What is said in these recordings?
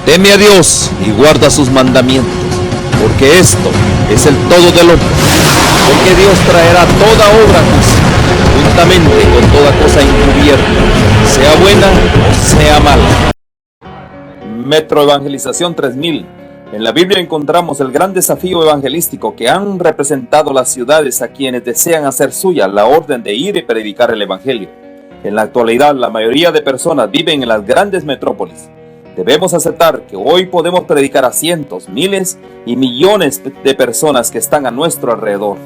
Teme a Dios y guarda sus mandamientos, porque esto es el todo del hombre. Porque Dios traerá toda obra justa, juntamente con toda cosa encubierta, sea buena o sea mala. Metro Evangelización 3000. En la Biblia encontramos el gran desafío evangelístico que han representado las ciudades a quienes desean hacer suya la orden de ir y predicar el Evangelio. En la actualidad, la mayoría de personas viven en las grandes metrópolis. Debemos aceptar que hoy podemos predicar a cientos, miles y millones de personas que están a nuestro alrededor.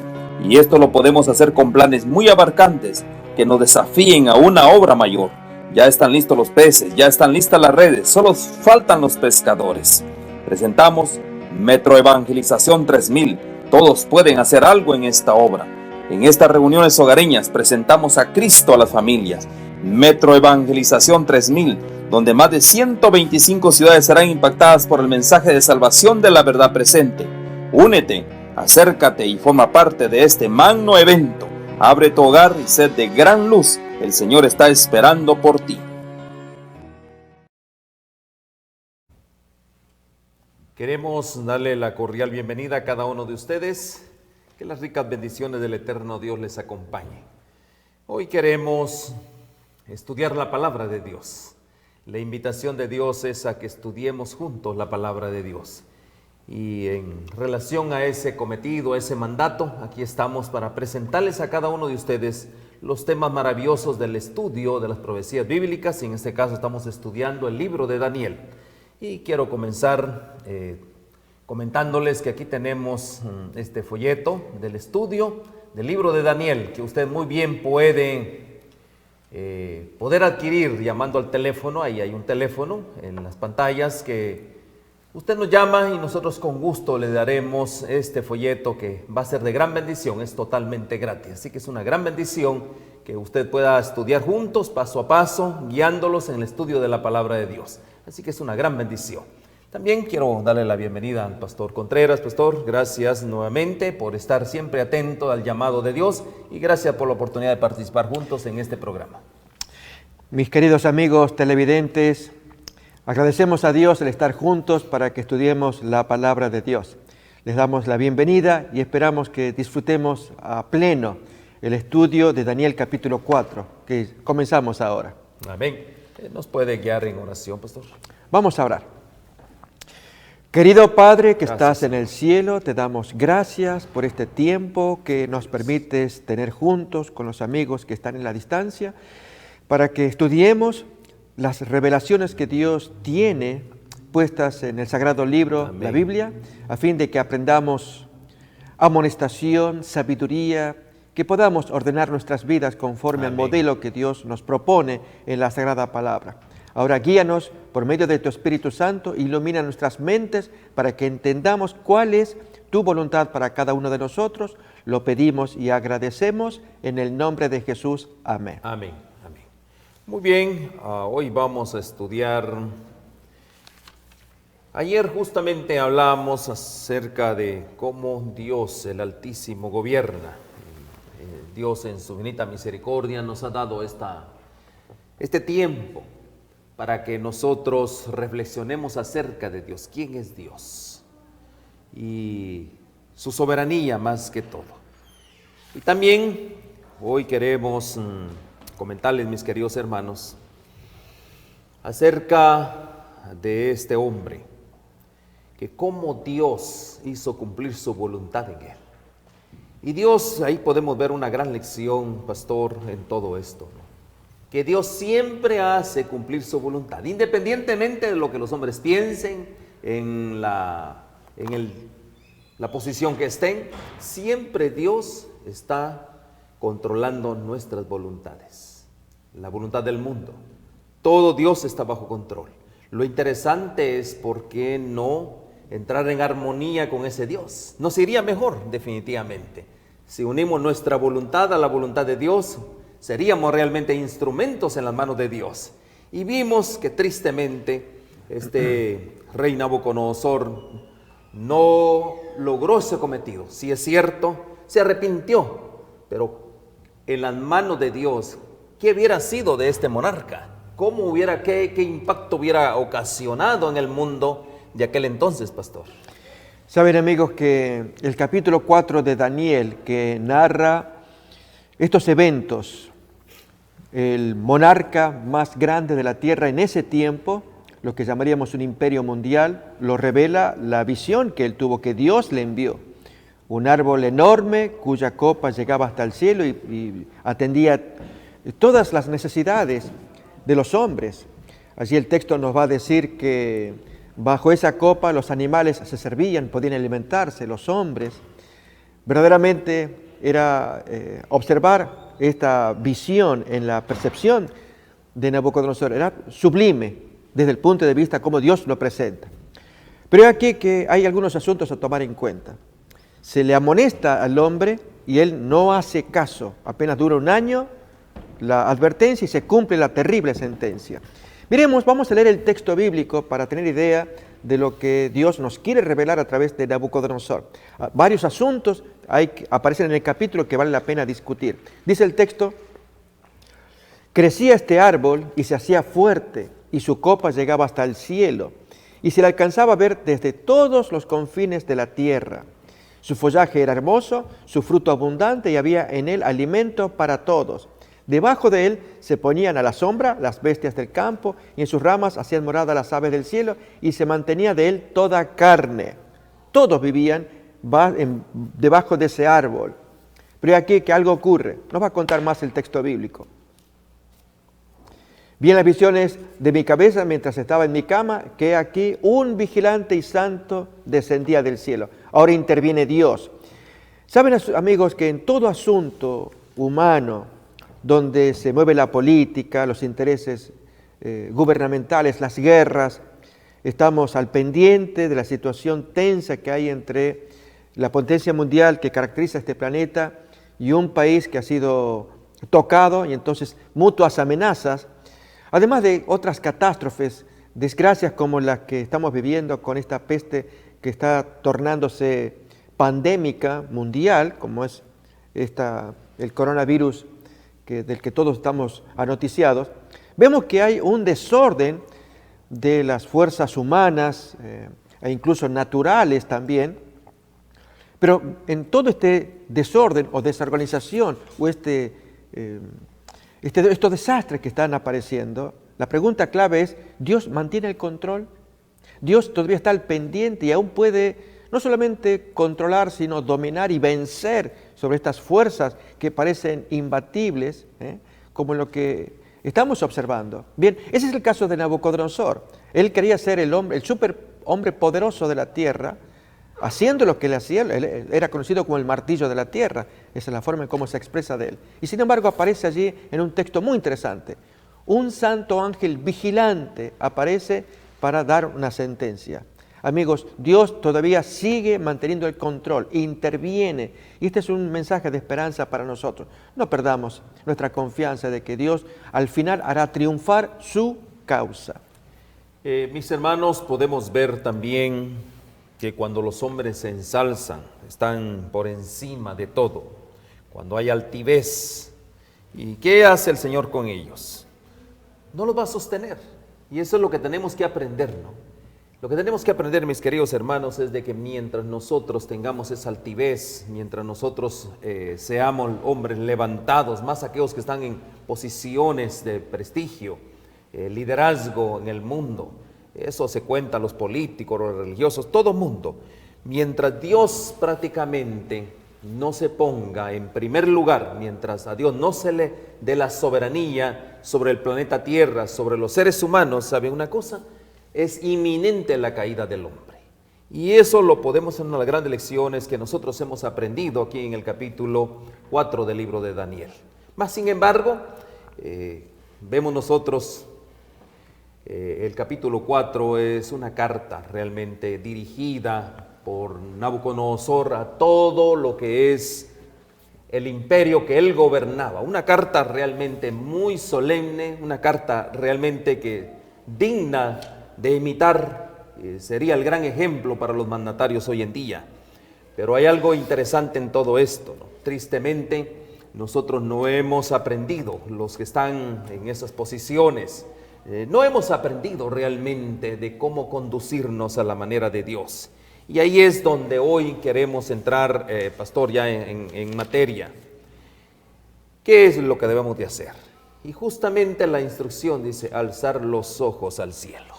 Y esto lo podemos hacer con planes muy abarcantes que nos desafíen a una obra mayor. Ya están listos los peces, ya están listas las redes, solo faltan los pescadores. Presentamos Metro Evangelización 3000. Todos pueden hacer algo en esta obra. En estas reuniones hogareñas presentamos a Cristo a las familias. Metro Evangelización 3000, donde más de 125 ciudades serán impactadas por el mensaje de salvación de la verdad presente. Únete, acércate y forma parte de este magno evento. Abre tu hogar y sed de gran luz. El Señor está esperando por ti. Queremos darle la cordial bienvenida a cada uno de ustedes. Que las ricas bendiciones del eterno Dios les acompañen. Hoy queremos estudiar la palabra de Dios. La invitación de Dios es a que estudiemos juntos la palabra de Dios. Y en relación a ese cometido, a ese mandato, aquí estamos para presentarles a cada uno de ustedes los temas maravillosos del estudio de las profecías bíblicas. Y en este caso estamos estudiando el libro de Daniel. Y quiero comenzar comentándoles que aquí tenemos este folleto del estudio del libro de Daniel, que usted muy bien puede poder adquirir llamando al teléfono. Ahí hay un teléfono en las pantallas que usted nos llama y nosotros con gusto le daremos este folleto que va a ser de gran bendición, es totalmente gratis. Así que es una gran bendición que usted pueda estudiar juntos, paso a paso, guiándolos en el estudio de la palabra de Dios. Así que es una gran bendición. También quiero darle la bienvenida al pastor Contreras. Pastor, gracias nuevamente por estar siempre atento al llamado de Dios y gracias por la oportunidad de participar juntos en este programa. Mis queridos amigos televidentes, agradecemos a Dios el estar juntos para que estudiemos la palabra de Dios. Les damos la bienvenida y esperamos que disfrutemos a pleno el estudio de Daniel capítulo 4, que comenzamos ahora. Amén. ¿Nos puede guiar en oración, pastor? Vamos a orar. Querido Padre que estás en el cielo, te damos gracias por este tiempo que nos permites tener juntos con los amigos que están en la distancia, para que estudiemos las revelaciones que Dios tiene puestas en el sagrado libro, Amén, la Biblia, a fin de que aprendamos amonestación, sabiduría, que podamos ordenar nuestras vidas conforme Amén al modelo que Dios nos propone en la sagrada palabra. Ahora guíanos por medio de tu Espíritu Santo, ilumina nuestras mentes para que entendamos cuál es tu voluntad para cada uno de nosotros. Lo pedimos y agradecemos en el nombre de Jesús. Amén. Amén. Amén. Muy bien, hoy vamos a estudiar. Ayer justamente hablamos acerca de cómo Dios, el Altísimo, gobierna. Dios en su infinita misericordia nos ha dado este tiempo para que nosotros reflexionemos acerca de Dios. ¿Quién es Dios? Y su soberanía más que todo. Y también hoy queremos comentarles, mis queridos hermanos, acerca de este hombre, que cómo Dios hizo cumplir su voluntad en él. Y Dios, ahí podemos ver una gran lección, pastor, en todo esto, ¿no? Que Dios siempre hace cumplir su voluntad, independientemente de lo que los hombres piensen, en la posición que estén, siempre Dios está controlando nuestras voluntades, la voluntad del mundo. Todo Dios está bajo control. Lo interesante es por qué no entrar en armonía con ese Dios. Nos iría mejor, definitivamente. Si unimos nuestra voluntad a la voluntad de Dios, seríamos realmente instrumentos en las manos de Dios. Y vimos que tristemente este rey Nabucodonosor no logró ese cometido. Sí es cierto, se arrepintió, pero en las manos de Dios, ¿qué hubiera sido de este monarca? qué impacto hubiera ocasionado en el mundo de aquel entonces, pastor? Saben, amigos, que el capítulo 4 de Daniel, que narra estos eventos, el monarca más grande de la tierra en ese tiempo, lo que llamaríamos un imperio mundial, lo revela la visión que él tuvo, que Dios le envió. Un árbol enorme cuya copa llegaba hasta el cielo y atendía todas las necesidades de los hombres. Allí el texto nos va a decir que bajo esa copa los animales se servían, podían alimentarse, los hombres. Verdaderamente era observar esta visión en la percepción de Nabucodonosor, era sublime desde el punto de vista como Dios lo presenta. Pero aquí que hay algunos asuntos a tomar en cuenta. Se le amonesta al hombre y él no hace caso. Apenas dura un año la advertencia y se cumple la terrible sentencia. Miremos, vamos a leer el texto bíblico para tener idea de lo que Dios nos quiere revelar a través de Nabucodonosor. Varios asuntos aparecen en el capítulo que vale la pena discutir. Dice el texto: crecía este árbol y se hacía fuerte, y su copa llegaba hasta el cielo, y se le alcanzaba a ver desde todos los confines de la tierra. Su follaje era hermoso, su fruto abundante, y había en él alimento para todos. Debajo de él se ponían a la sombra las bestias del campo, y en sus ramas hacían morada las aves del cielo, y se mantenía de él toda carne. Todos vivían debajo de ese árbol. Pero aquí que algo ocurre. Nos va a contar más el texto bíblico. Vi en las visiones de mi cabeza mientras estaba en mi cama, que aquí un vigilante y santo descendía del cielo. Ahora interviene Dios. Saben, amigos, que en todo asunto humano, donde se mueve la política, los intereses gubernamentales, las guerras, estamos al pendiente de la situación tensa que hay entre la potencia mundial que caracteriza este planeta y un país que ha sido tocado, y entonces mutuas amenazas, además de otras catástrofes, desgracias como las que estamos viviendo con esta peste que está tornándose pandémica mundial, como es el coronavirus del que todos estamos anoticiados. Vemos que hay un desorden de las fuerzas humanas e incluso naturales también, pero en todo este desorden o desorganización o estos desastres que están apareciendo, la pregunta clave es: ¿Dios mantiene el control? ¿Dios todavía está al pendiente y aún puede no solamente controlar, sino dominar y vencer sobre estas fuerzas que parecen imbatibles, como lo que estamos observando? Bien, ese es el caso de Nabucodonosor. Él quería ser el superhombre poderoso de la tierra, haciendo lo que él hacía. Él era conocido como el martillo de la tierra. Esa es la forma en cómo se expresa de él. Y sin embargo aparece allí en un texto muy interesante. Un santo ángel vigilante aparece para dar una sentencia. Amigos, Dios todavía sigue manteniendo el control, interviene. Y este es un mensaje de esperanza para nosotros. No perdamos nuestra confianza de que Dios al final hará triunfar su causa. Mis hermanos, podemos ver también que cuando los hombres se ensalzan, están por encima de todo, cuando hay altivez, ¿y qué hace el Señor con ellos? No los va a sostener, y eso es lo que tenemos que aprender, ¿no? Lo que tenemos que aprender, mis queridos hermanos, es de que mientras nosotros tengamos esa altivez, mientras nosotros seamos hombres levantados, más aquellos que están en posiciones de prestigio, liderazgo en el mundo, eso se cuenta los políticos, los religiosos, todo mundo. Mientras Dios prácticamente no se ponga en primer lugar, mientras a Dios no se le dé la soberanía sobre el planeta Tierra, sobre los seres humanos, ¿sabe una cosa? Es inminente la caída del hombre. Y eso lo podemos en una de las grandes lecciones que nosotros hemos aprendido aquí en el capítulo 4 del libro de Daniel. Más sin embargo, vemos nosotros, el capítulo 4 es una carta realmente dirigida por Nabucodonosor a todo lo que es el imperio que él gobernaba. Una carta realmente muy solemne, una carta realmente que digna de imitar, sería el gran ejemplo para los mandatarios hoy en día. Pero hay algo interesante en todo esto, ¿no? Tristemente, nosotros no hemos aprendido, los que están en esas posiciones, no hemos aprendido realmente de cómo conducirnos a la manera de Dios. Y ahí es donde hoy queremos entrar, pastor, ya en materia. ¿Qué es lo que debemos de hacer? Y justamente la instrucción dice, alzar los ojos al cielo.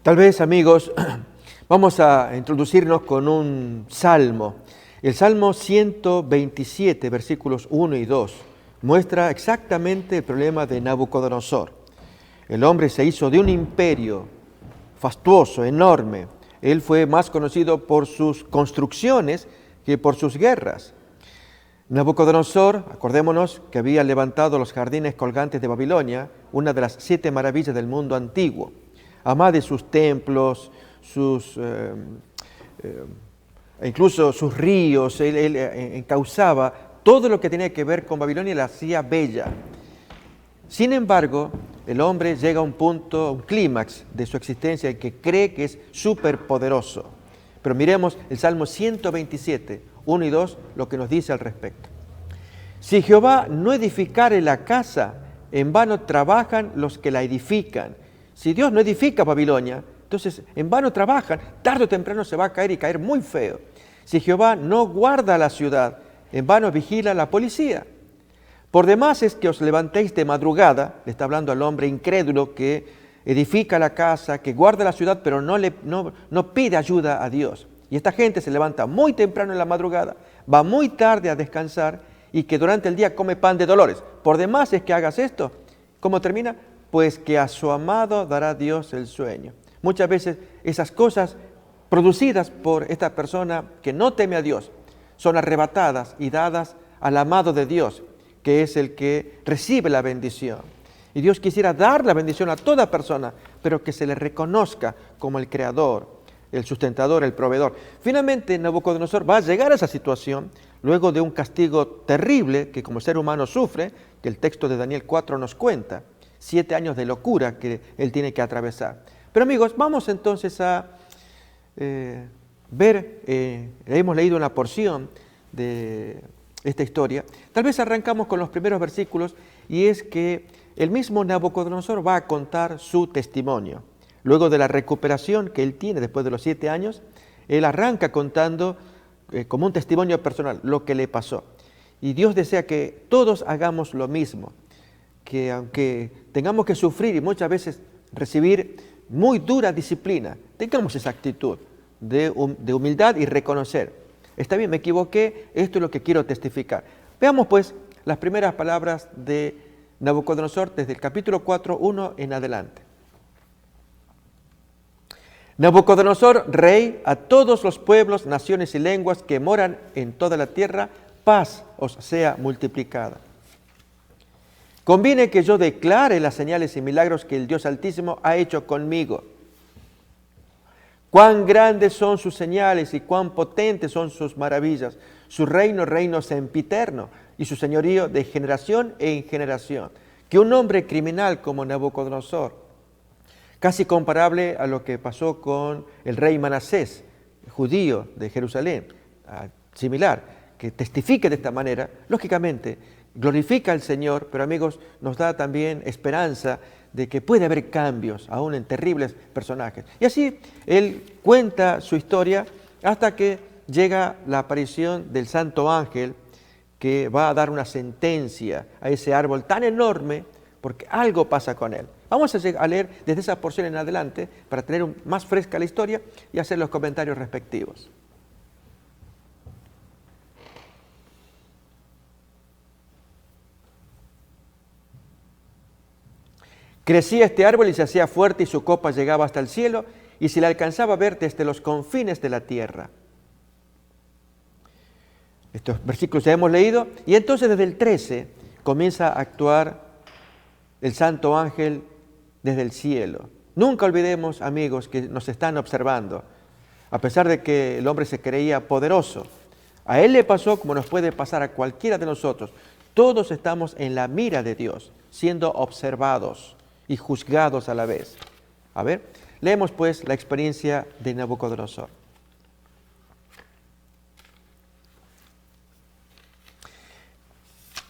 Tal vez, amigos, vamos a introducirnos con un salmo. El Salmo 127, versículos 1 y 2, muestra exactamente el problema de Nabucodonosor. El hombre se hizo de un imperio fastuoso, enorme. Él fue más conocido por sus construcciones que por sus guerras. Nabucodonosor, acordémonos que había levantado los jardines colgantes de Babilonia, una de las 7 maravillas del mundo antiguo. Además de sus templos, incluso sus ríos, él encauzaba todo lo que tenía que ver con Babilonia y la hacía bella. Sin embargo, el hombre llega a un punto, un clímax de su existencia en que cree que es superpoderoso. Pero miremos el Salmo 127, 1 y 2, lo que nos dice al respecto. Si Jehová no edificare la casa, en vano trabajan los que la edifican. Si Dios no edifica Babilonia, entonces en vano trabajan, tarde o temprano se va a caer y caer muy feo. Si Jehová no guarda la ciudad, en vano vigila la policía. Por demás es que os levantéis de madrugada, le está hablando al hombre incrédulo que edifica la casa, que guarda la ciudad, pero no pide ayuda a Dios. Y esta gente se levanta muy temprano en la madrugada, va muy tarde a descansar y que durante el día come pan de dolores. Por demás es que hagas esto. ¿Cómo termina? Pues que a su amado dará Dios el sueño. Muchas veces esas cosas producidas por esta persona que no teme a Dios son arrebatadas y dadas al amado de Dios, que es el que recibe la bendición. Y Dios quisiera dar la bendición a toda persona, pero que se le reconozca como el creador, el sustentador, el proveedor. Finalmente, Nabucodonosor va a llegar a esa situación luego de un castigo terrible que como ser humano sufre, que el texto de Daniel 4 nos cuenta, 7 años de locura que él tiene que atravesar. Pero amigos, vamos entonces a ver, hemos leído una porción de esta historia. Tal vez arrancamos con los primeros versículos y es que el mismo Nabucodonosor va a contar su testimonio. Luego de la recuperación que él tiene después de los 7 años, él arranca contando como un testimonio personal lo que le pasó. Y Dios desea que todos hagamos lo mismo, que aunque tengamos que sufrir y muchas veces recibir muy dura disciplina, tengamos esa actitud de humildad y reconocer. Está bien, me equivoqué, esto es lo que quiero testificar. Veamos pues las primeras palabras de Nabucodonosor desde el capítulo 4, 1 en adelante. Nabucodonosor, rey, a todos los pueblos, naciones y lenguas que moran en toda la tierra, paz os sea multiplicada. Conviene que yo declare las señales y milagros que el Dios Altísimo ha hecho conmigo. Cuán grandes son sus señales y cuán potentes son sus maravillas. Su reino sempiterno y su señorío de generación en generación. Que un hombre criminal como Nabucodonosor, casi comparable a lo que pasó con el rey Manasés, judío de Jerusalén, similar, que testifique de esta manera, lógicamente glorifica al Señor, pero amigos, nos da también esperanza de que puede haber cambios, aún en terribles personajes. Y así él cuenta su historia hasta que llega la aparición del santo ángel que va a dar una sentencia a ese árbol tan enorme porque algo pasa con él. Vamos a leer desde esa porción en adelante para tener más fresca la historia y hacer los comentarios respectivos. Crecía este árbol y se hacía fuerte y su copa llegaba hasta el cielo y se le alcanzaba a ver desde los confines de la tierra. Estos versículos ya hemos leído y entonces desde el 13 comienza a actuar el santo ángel desde el cielo. Nunca olvidemos, amigos, que nos están observando. A pesar de que el hombre se creía poderoso, a él le pasó como nos puede pasar a cualquiera de nosotros. Todos estamos en la mira de Dios, siendo observados y juzgados a la vez. A ver, leemos pues la experiencia de Nabucodonosor.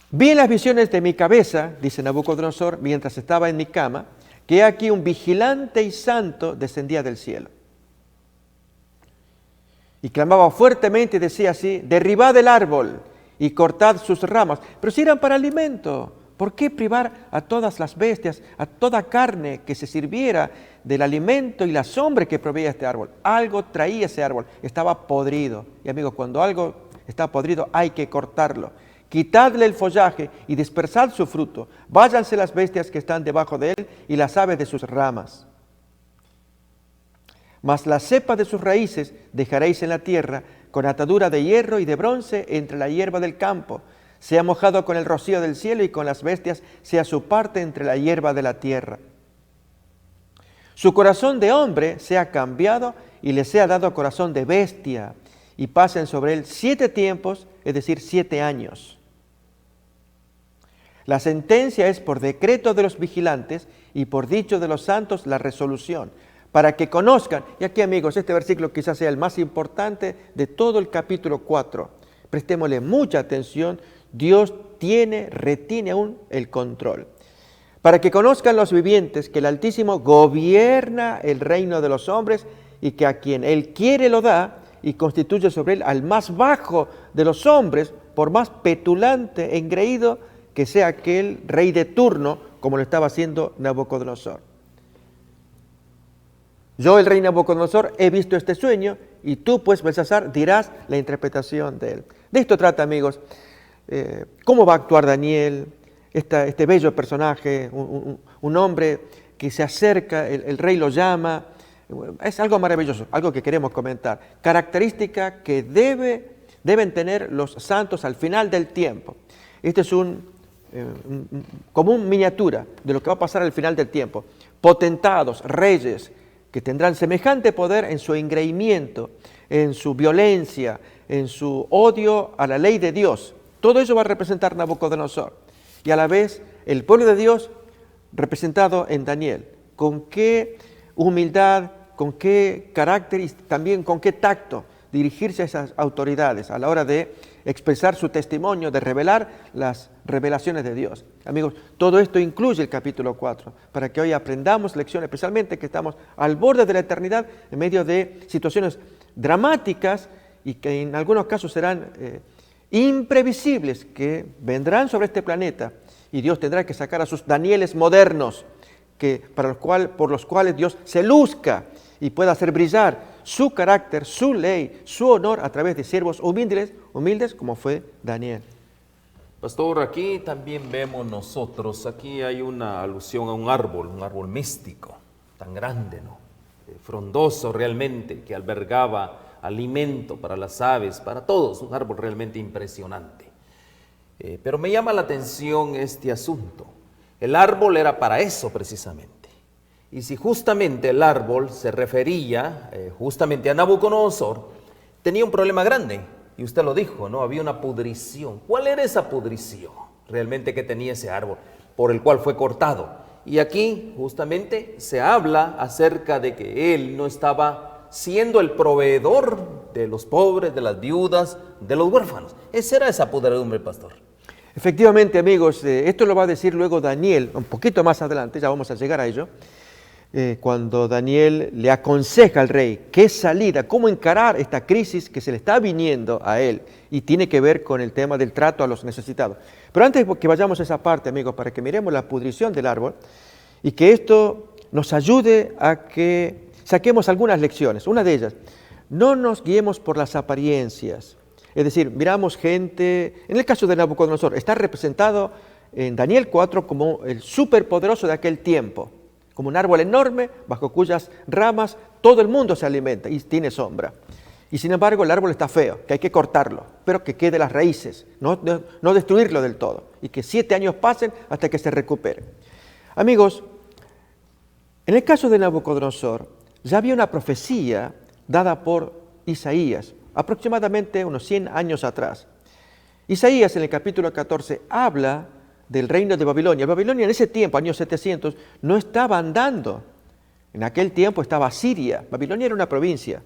Vi en las visiones de mi cabeza, dice Nabucodonosor, mientras estaba en mi cama, que aquí un vigilante y santo descendía del cielo. Y clamaba fuertemente y decía así: derribad el árbol y cortad sus ramas. Pero si eran para alimento, ¿por qué privar a todas las bestias, a toda carne que se sirviera del alimento y la sombra que proveía este árbol? Algo traía ese árbol, estaba podrido. Y amigos, cuando algo está podrido hay que cortarlo. Quitadle el follaje y dispersad su fruto. Váyanse las bestias que están debajo de él y las aves de sus ramas. Mas la cepa de sus raíces dejaréis en la tierra, con atadura de hierro y de bronce entre la hierba del campo. Sea mojado con el rocío del cielo y con las bestias sea su parte entre la hierba de la tierra. Su corazón de hombre sea cambiado y le sea dado corazón de bestia, y pasen sobre él 7 tiempos, es decir, 7 años. La sentencia es por decreto de los vigilantes y por dicho de los santos la resolución, para que conozcan. Y aquí, amigos, este versículo quizás sea el más importante de todo el capítulo 4. Prestémosle mucha atención. Dios retiene aún el control. Para que conozcan los vivientes que el Altísimo gobierna el reino de los hombres y que a quien Él quiere lo da y constituye sobre él al más bajo de los hombres, por más petulante e engreído que sea aquel rey de turno, como lo estaba haciendo Nabucodonosor. Yo, el rey Nabucodonosor, he visto este sueño, y tú, pues, Belsasar, dirás la interpretación de él. De esto trata, amigos, cómo va a actuar Daniel, este bello personaje, un hombre que se acerca, el rey lo llama. Es algo maravilloso, algo que queremos comentar. Característica que deben tener los santos al final del tiempo. Este es como una miniatura de lo que va a pasar al final del tiempo. Potentados, reyes, que tendrán semejante poder en su engreimiento, en su violencia, en su odio a la ley de Dios. Todo eso va a representar Nabucodonosor. Y a la vez el pueblo de Dios representado en Daniel. Con qué humildad, con qué carácter y también con qué tacto dirigirse a esas autoridades a la hora de expresar su testimonio, de revelar las revelaciones de Dios. Amigos, todo esto incluye el capítulo 4, para que hoy aprendamos lecciones, especialmente que estamos al borde de la eternidad, en medio de situaciones dramáticas y que en algunos casos serán imprevisibles, que vendrán sobre este planeta, y Dios tendrá que sacar a sus Danieles modernos, por los cuales Dios se luzca y pueda hacer brillar su carácter, su ley, su honor a través de siervos humildes como fue Daniel. Pastor, aquí también vemos nosotros, aquí hay una alusión a un árbol místico, tan grande, ¿no? Frondoso realmente, que albergaba alimento para las aves, para todos, un árbol realmente impresionante. Pero me llama la atención este asunto. El árbol era para eso precisamente. Y si justamente el árbol se refería justamente a Nabucodonosor, tenía un problema grande, y usted lo dijo, ¿no? Había una pudrición. ¿Cuál era esa pudrición realmente que tenía ese árbol, por el cual fue cortado? Y aquí justamente se habla acerca de que él no estaba siendo el proveedor de los pobres, de las viudas, de los huérfanos. Esa era esa pudredumbre, pastor. Efectivamente, amigos, esto lo va a decir luego Daniel, un poquito más adelante, ya vamos a llegar a ello, cuando Daniel le aconseja al rey qué salida, cómo encarar esta crisis que se le está viniendo a él, y tiene que ver con el tema del trato a los necesitados. Pero antes que vayamos a esa parte, amigos, para que miremos la pudrición del árbol, y que esto nos ayude a que saquemos algunas lecciones. Una de ellas, no nos guiemos por las apariencias. Es decir, miramos gente, en el caso de Nabucodonosor, está representado en Daniel 4 como el superpoderoso de aquel tiempo, como un árbol enorme bajo cuyas ramas todo el mundo se alimenta y tiene sombra. Y sin embargo el árbol está feo, que hay que cortarlo, pero que quede las raíces, no destruirlo del todo, y que 7 años pasen hasta que se recupere. Amigos, en el caso de Nabucodonosor, ya había una profecía dada por Isaías, aproximadamente unos 100 años atrás. Isaías en el capítulo 14 habla del reino de Babilonia. Babilonia en ese tiempo, años 700, no estaba andando. En aquel tiempo estaba Siria. Babilonia era una provincia.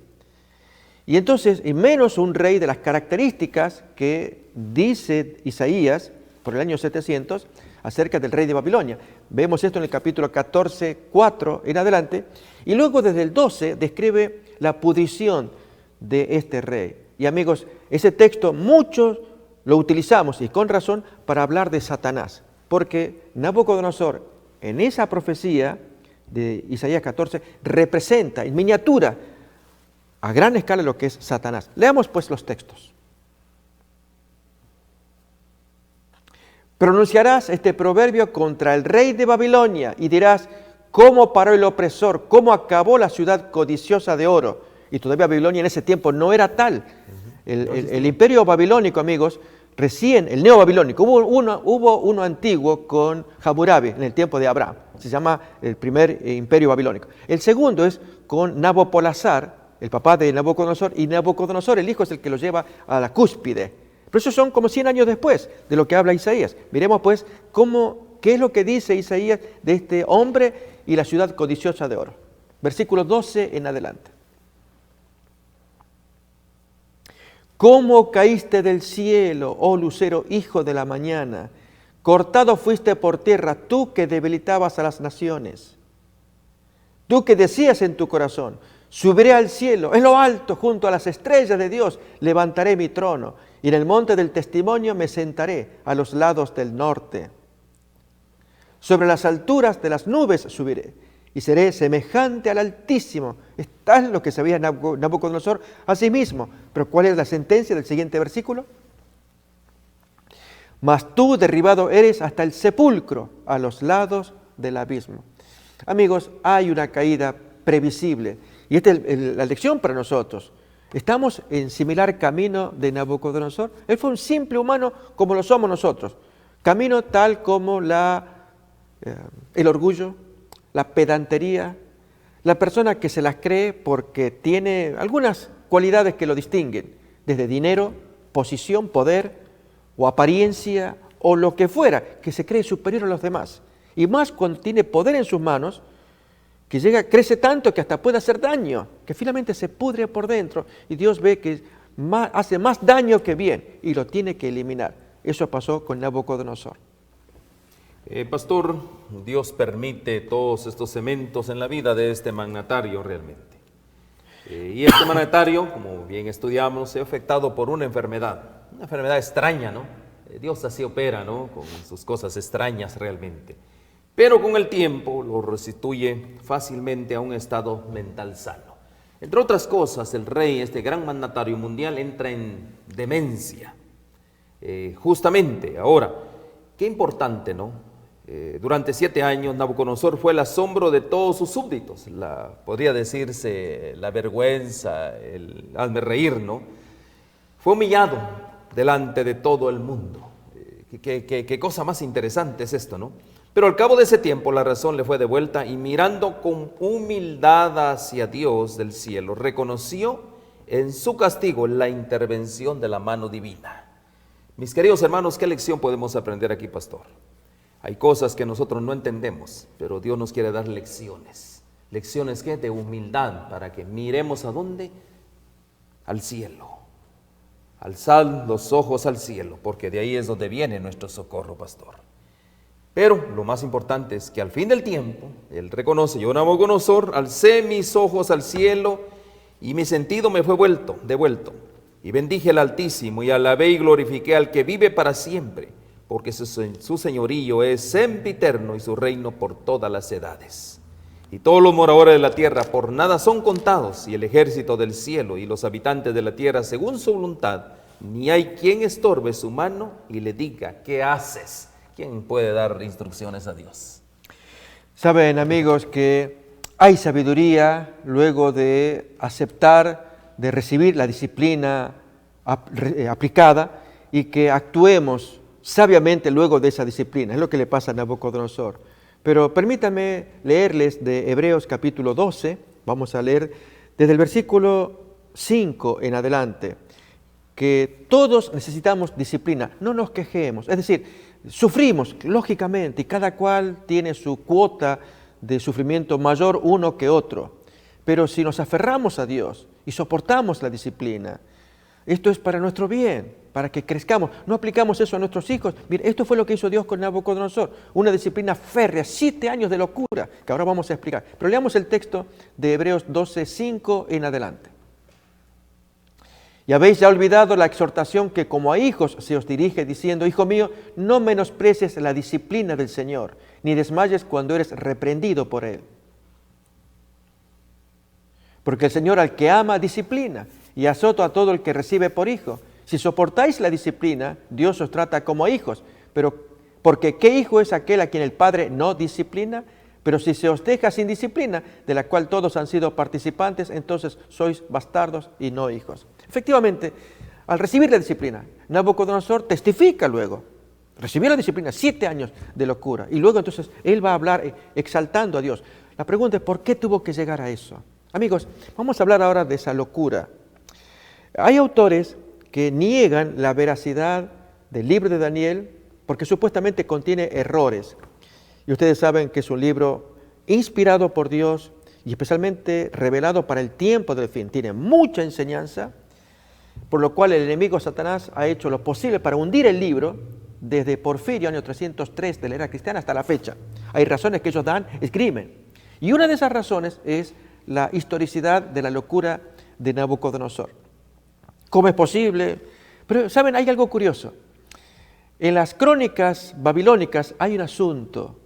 Y entonces, y menos un rey de las características que dice Isaías, por el año 700, acerca del rey de Babilonia. Vemos esto en el capítulo 14, 4 en adelante, y luego desde el 12 describe la pudrición de este rey. Y amigos, ese texto muchos lo utilizamos, y con razón, para hablar de Satanás, porque Nabucodonosor, en esa profecía de Isaías 14, representa en miniatura a gran escala lo que es Satanás. Leamos pues los textos. Pronunciarás este proverbio contra el rey de Babilonia y dirás: ¿cómo paró el opresor? ¿Cómo acabó la ciudad codiciosa de oro? Y todavía Babilonia en ese tiempo no era tal. El imperio babilónico, amigos, recién, el neobabilónico, hubo uno antiguo con Hammurabi en el tiempo de Abraham. Se llama el primer imperio babilónico. El segundo es con Nabopolassar, el papá de Nabucodonosor, y Nabucodonosor, el hijo, es el que lo lleva a la cúspide. Pero eso son como 100 años después de lo que habla Isaías. Miremos pues qué es lo que dice Isaías de este hombre y la ciudad codiciosa de oro. Versículo 12 en adelante. ¿Cómo caíste del cielo, oh lucero, hijo de la mañana? Cortado fuiste por tierra, tú que debilitabas a las naciones. Tú que decías en tu corazón: subiré al cielo, en lo alto, junto a las estrellas de Dios, levantaré mi trono, y en el monte del testimonio me sentaré a los lados del norte. Sobre las alturas de las nubes subiré, y seré semejante al Altísimo. Es tal lo que sabía Nabucodonosor a sí mismo. Pero ¿cuál es la sentencia del siguiente versículo? Mas tú derribado eres hasta el sepulcro, a los lados del abismo. Amigos, hay una caída previsible. Y esta es la lección para nosotros. Estamos en similar camino de Nabucodonosor. Él fue un simple humano como lo somos nosotros. Camino tal como el orgullo, la pedantería, la persona que se las cree porque tiene algunas cualidades que lo distinguen, desde dinero, posición, poder o apariencia o lo que fuera, que se cree superior a los demás. Y más cuando tiene poder en sus manos, que crece tanto que hasta puede hacer daño, que finalmente se pudre por dentro y Dios ve que hace más daño que bien y lo tiene que eliminar. Eso pasó con Nabucodonosor. Pastor, Dios permite todos estos eventos en la vida de este magnatario realmente. Y este magnatario, como bien estudiamos, se ha afectado por una enfermedad extraña, ¿no? Dios así opera, ¿no? Con sus cosas extrañas realmente. Pero con el tiempo lo restituye fácilmente a un estado mental sano. Entre otras cosas, el rey, este gran mandatario mundial, entra en demencia. Justamente ahora, qué importante, ¿no? Durante 7 años Nabucodonosor fue el asombro de todos sus súbditos, podría decirse la vergüenza, el hazme reír, ¿no? Fue humillado delante de todo el mundo. Qué cosa más interesante es esto, ¿no? Pero al cabo de ese tiempo la razón le fue devuelta y mirando con humildad hacia Dios del cielo, reconoció en su castigo la intervención de la mano divina. Mis queridos hermanos, ¿qué lección podemos aprender aquí, pastor? Hay cosas que nosotros no entendemos, pero Dios nos quiere dar lecciones. ¿Lecciones qué? De humildad, para que miremos ¿a dónde? Al cielo. Alzad los ojos al cielo, porque de ahí es donde viene nuestro socorro, pastor. Pero lo más importante es que al fin del tiempo, él reconoce: yo, Nabucodonosor, alcé mis ojos al cielo y mi sentido me fue devuelto. Y bendije al Altísimo y alabé y glorifiqué al que vive para siempre, porque su señorío es sempiterno y su reino por todas las edades. Y todos los moradores de la tierra por nada son contados, y el ejército del cielo y los habitantes de la tierra según su voluntad, ni hay quien estorbe su mano y le diga: ¿qué haces? ¿Quién puede dar instrucciones a Dios? Saben, amigos, que hay sabiduría luego de aceptar, de recibir la disciplina aplicada y que actuemos sabiamente luego de esa disciplina. Es lo que le pasa a Nabucodonosor. Pero permítanme leerles de Hebreos capítulo 12, vamos a leer desde el versículo 5 en adelante, que todos necesitamos disciplina, no nos quejemos, es decir, sufrimos lógicamente y cada cual tiene su cuota de sufrimiento mayor uno que otro, pero si nos aferramos a Dios y soportamos la disciplina, Esto es para nuestro bien, para que crezcamos. No aplicamos eso a nuestros hijos. Mire, esto fue lo que hizo Dios con Nabucodonosor. Una disciplina férrea, 7 años de locura, que ahora vamos a explicar. Pero leamos el texto de Hebreos 12:5 en adelante. Y habéis ya olvidado la exhortación que como a hijos se os dirige diciendo: Hijo mío, no menosprecies la disciplina del Señor, ni desmayes cuando eres reprendido por Él. Porque el Señor al que ama disciplina y azota a todo el que recibe por hijo. Si soportáis la disciplina, Dios os trata como a hijos. Pero porque ¿qué hijo es aquel a quien el Padre no disciplina? Pero si se os deja sin disciplina, de la cual todos han sido participantes, entonces sois bastardos y no hijos. Efectivamente, al recibir la disciplina, Nabucodonosor testifica luego. Recibió la disciplina, 7 años de locura. Y luego entonces él va a hablar exaltando a Dios. La pregunta es, ¿por qué tuvo que llegar a eso? Amigos, vamos a hablar ahora de esa locura. Hay autores que niegan la veracidad del libro de Daniel porque supuestamente contiene errores. Y ustedes saben que es un libro inspirado por Dios y especialmente revelado para el tiempo del fin. Tiene mucha enseñanza, por lo cual el enemigo Satanás ha hecho lo posible para hundir el libro desde Porfirio, año 303 de la era cristiana, hasta la fecha. Hay razones que ellos dan, escriben. Y una de esas razones es la historicidad de la locura de Nabucodonosor. ¿Cómo es posible? Pero, ¿saben? Hay algo curioso. En las crónicas babilónicas hay un asunto,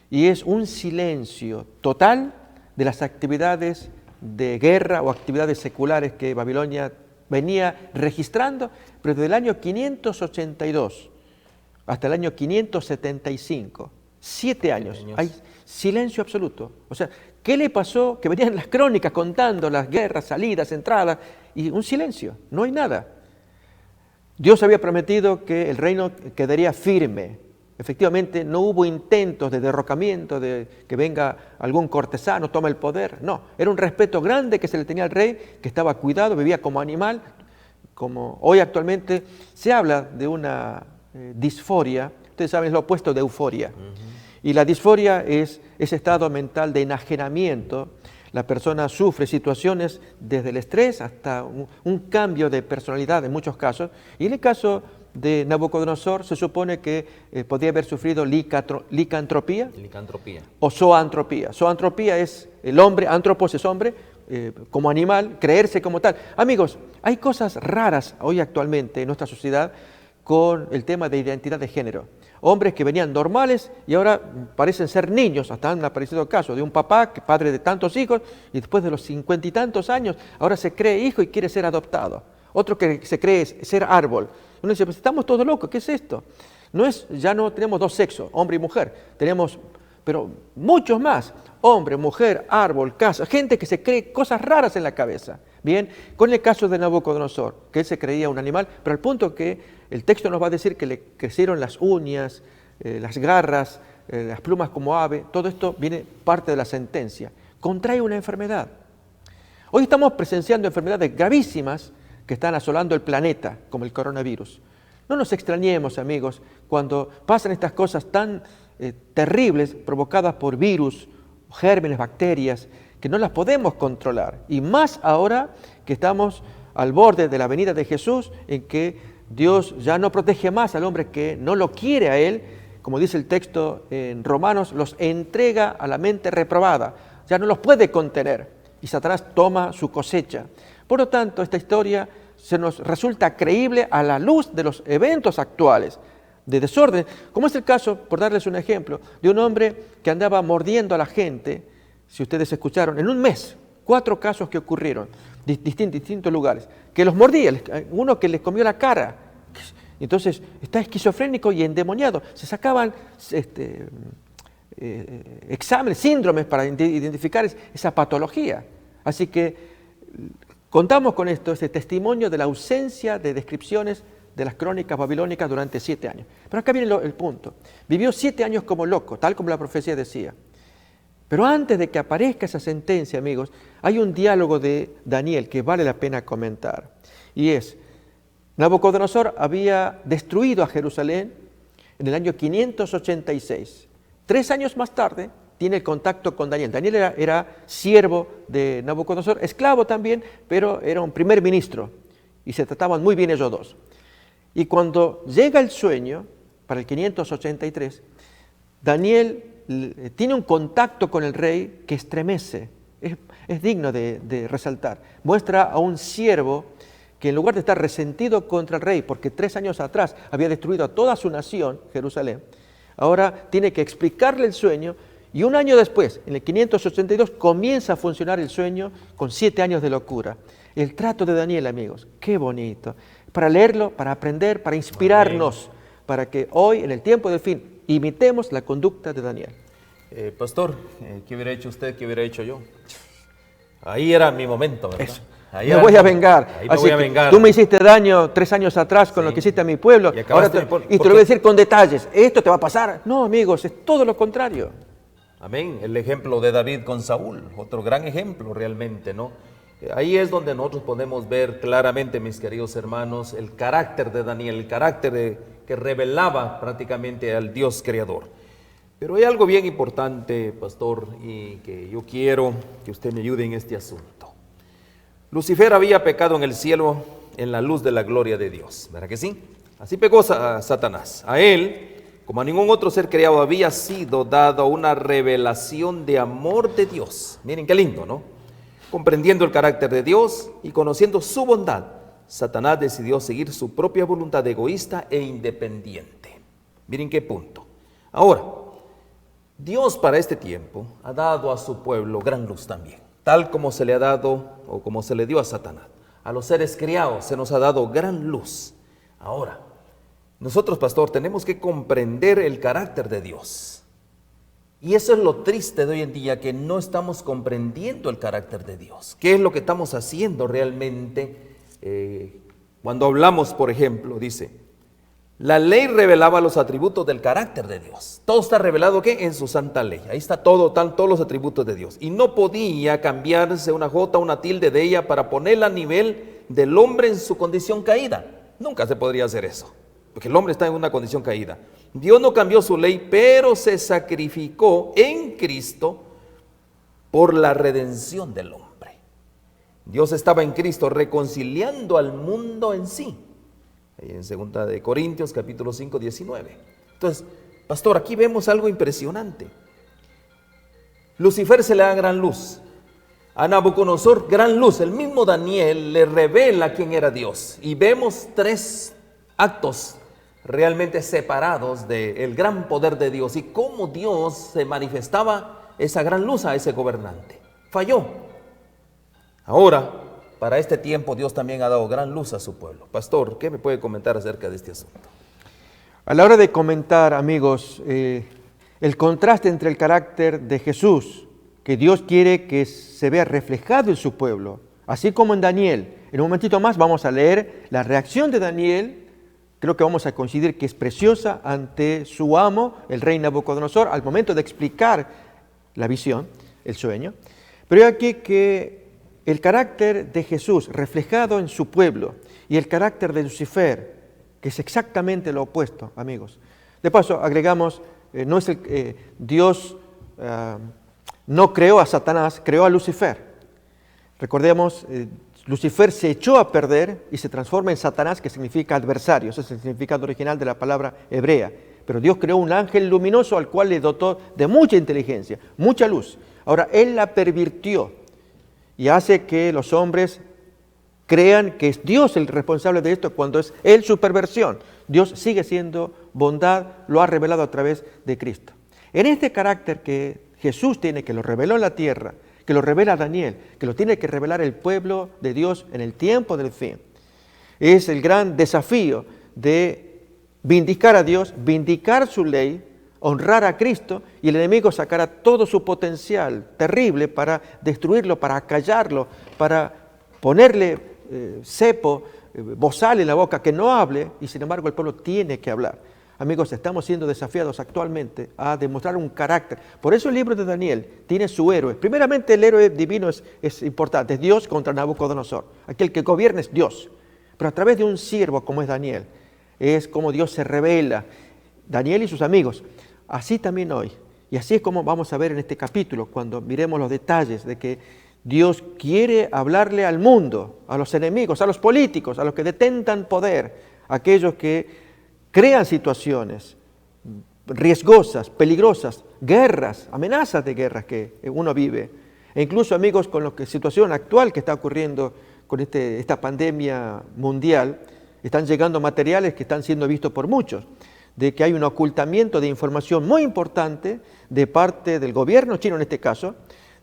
y es un silencio total de las actividades de guerra o actividades seculares que Babilonia venía registrando, pero desde el año 582 hasta el año 575, 7 años, hay silencio absoluto. O sea, ¿qué le pasó? Que venían las crónicas contando las guerras, salidas, entradas, y un silencio, no hay nada. Dios había prometido que el reino quedaría firme. Efectivamente, no hubo intentos de derrocamiento, de que venga algún cortesano, tome el poder. No, era un respeto grande que se le tenía al rey, que estaba cuidado, vivía como animal. Como hoy actualmente se habla de una disforia, ustedes saben, es lo opuesto de euforia. Y la disforia es ese estado mental de enajenamiento. La persona sufre situaciones desde el estrés hasta un cambio de personalidad en muchos casos. Y en el caso de Nabucodonosor se supone que podría haber sufrido licantropía o zoantropía. Zoantropía es el hombre, antropos es hombre, como animal, creerse como tal. Amigos, hay cosas raras hoy actualmente en nuestra sociedad con el tema de identidad de género. Hombres que venían normales y ahora parecen ser niños. Hasta han aparecido casos de un papá, padre de tantos hijos, y después de los 50 y tantos años, ahora se cree hijo y quiere ser adoptado. Otro que se cree ser árbol. Uno dice, pues estamos todos locos, ¿qué es esto? Ya no tenemos dos sexos, hombre y mujer. Tenemos, pero muchos más. Hombre, mujer, árbol, casa. Gente que se cree cosas raras en la cabeza. Bien, con el caso de Nabucodonosor, que él se creía un animal, pero al punto que el texto nos va a decir que le crecieron las uñas, las garras, las plumas como ave. Todo esto viene parte de la sentencia. Contrae una enfermedad. Hoy estamos presenciando enfermedades gravísimas que están asolando el planeta, como el coronavirus. No nos extrañemos, amigos, cuando pasan estas cosas tan terribles provocadas por virus, gérmenes, bacterias, que no las podemos controlar. Y más ahora que estamos al borde de la venida de Jesús, en que Dios ya no protege más al hombre que no lo quiere a Él, como dice el texto en Romanos, los entrega a la mente reprobada, ya no los puede contener, y Satanás toma su cosecha. Por lo tanto, esta historia se nos resulta creíble a la luz de los eventos actuales de desorden, como es el caso, por darles un ejemplo, de un hombre que andaba mordiendo a la gente. Si ustedes escucharon, en un mes, 4 casos que ocurrieron, distintos lugares, que los mordía, uno que les comió la cara. Entonces, está esquizofrénico y endemoniado. Se sacaban exámenes, síndromes para identificar esa patología. Así que contamos con esto, este testimonio de la ausencia de descripciones de las crónicas babilónicas durante 7 años. Pero acá viene el punto. Vivió 7 años como loco, tal como la profecía decía. Pero antes de que aparezca esa sentencia, amigos, hay un diálogo de Daniel que vale la pena comentar. Y es, Nabucodonosor había destruido a Jerusalén en el año 586. 3 años más tarde tiene el contacto con Daniel. Daniel era siervo de Nabucodonosor, esclavo también, pero era un primer ministro. y se trataban muy bien ellos dos. Y cuando llega el sueño, para el 583, Daniel tiene un contacto con el rey que estremece, es digno de resaltar. Muestra a un siervo que en lugar de estar resentido contra el rey, porque 3 años atrás había destruido a toda su nación, Jerusalén, ahora tiene que explicarle el sueño, y 1 año después, en el 582, comienza a funcionar el sueño con 7 años de locura. El trato de Daniel, amigos, qué bonito. Para leerlo, para aprender, para inspirarnos, para que hoy, en el tiempo del fin, imitemos la conducta de Daniel. Pastor, ¿qué hubiera hecho usted? ¿Qué hubiera hecho yo? Ahí era mi momento, ¿verdad? Eso. Ahí me voy a vengar. Ahí me Así voy a que vengar. tú me hiciste daño 3 años atrás con lo que hiciste a mi pueblo. Y Ahora acabaste y te lo voy a decir con detalles. ¿Esto te va a pasar? No, amigos, es todo lo contrario. Amén. El ejemplo de David con Saúl, otro gran ejemplo realmente, ¿no? Ahí es donde nosotros podemos ver claramente, mis queridos hermanos, el carácter de Daniel, el carácter que revelaba prácticamente al Dios creador. Pero hay algo bien importante, pastor, y que yo quiero que usted me ayude en este asunto. Lucifer había pecado en el cielo en la luz de la gloria de Dios, ¿verdad que sí? Así pecó a Satanás. A él, como a ningún otro ser creado, había sido dado una revelación de amor de Dios. Miren qué lindo, ¿no? Comprendiendo el carácter de Dios y conociendo su bondad, Satanás decidió seguir su propia voluntad egoísta e independiente. Miren qué punto. Ahora, Dios para este tiempo ha dado a su pueblo gran luz también, tal como se le ha dado o como se le dio a Satanás. A los seres criados se nos ha dado gran luz. Ahora, nosotros, pastor, tenemos que comprender el carácter de Dios. Y eso es lo triste de hoy en día, que no estamos comprendiendo el carácter de Dios. ¿Qué es lo que estamos haciendo realmente? Cuando hablamos, por ejemplo, dice, la ley revelaba los atributos del carácter de Dios. Todo está revelado, ¿qué? En su santa ley. Ahí está todo, están todos los atributos de Dios. Y no podía cambiarse una jota, una tilde de ella para ponerla a nivel del hombre en su condición caída. Nunca se podría hacer eso, porque el hombre está en una condición caída. Dios no cambió su ley, pero se sacrificó en Cristo por la redención del hombre. Dios estaba en Cristo reconciliando al mundo en sí. En 2 de Corintios, capítulo 5, 19. Entonces, pastor, aquí vemos algo impresionante. Lucifer se le da gran luz. A Nabucodonosor, gran luz. El mismo Daniel le revela quién era Dios. Y vemos 3 actos realmente separados del gran poder de Dios y cómo Dios se manifestaba esa gran luz a ese gobernante. Falló. Ahora, para este tiempo, Dios también ha dado gran luz a su pueblo. Pastor, ¿qué me puede comentar acerca de este asunto? A la hora de comentar, amigos, el contraste entre el carácter de Jesús, que Dios quiere que se vea reflejado en su pueblo, así como en Daniel. En un momentito más vamos a leer la reacción de Daniel. Creo que vamos a coincidir que es preciosa ante su amo, el rey Nabucodonosor, al momento de explicar la visión, el sueño. Pero hay aquí que el carácter de Jesús reflejado en su pueblo y el carácter de Lucifer, que es exactamente lo opuesto, amigos. De paso, agregamos, no es Dios no creó a Satanás, creó a Lucifer. Recordemos, Lucifer se echó a perder y se transforma en Satanás, que significa adversario. Ese es el significado original de la palabra hebrea. Pero Dios creó un ángel luminoso al cual le dotó de mucha inteligencia, mucha luz. Ahora, Él la pervirtió y hace que los hombres crean que es Dios el responsable de esto cuando es Él su perversión. Dios sigue siendo bondad, lo ha revelado a través de Cristo. En este carácter que Jesús tiene, que lo reveló en la tierra, que lo revela Daniel, que lo tiene que revelar el pueblo de Dios en el tiempo del fin. Es el gran desafío de vindicar a Dios, vindicar su ley, honrar a Cristo, y el enemigo sacará todo su potencial terrible para destruirlo, para acallarlo, para ponerle cepo, bozal en la boca, que no hable, y sin embargo el pueblo tiene que hablar. Amigos, estamos siendo desafiados actualmente a demostrar un carácter. Por eso el libro de Daniel tiene su héroe. Primeramente, el héroe divino es importante, es Dios contra Nabucodonosor. Aquel que gobierna es Dios. Pero a través de un siervo como es Daniel, es como Dios se revela. Daniel y sus amigos. Así también hoy. Y así es como vamos a ver en este capítulo, cuando miremos los detalles de que Dios quiere hablarle al mundo, a los enemigos, a los políticos, a los que detentan poder, a aquellos que crean situaciones riesgosas, peligrosas, guerras, amenazas de guerras que uno vive. E incluso, amigos, con la situación actual que está ocurriendo con esta pandemia mundial, están llegando materiales que están siendo vistos por muchos, de que hay un ocultamiento de información muy importante de parte del gobierno chino en este caso,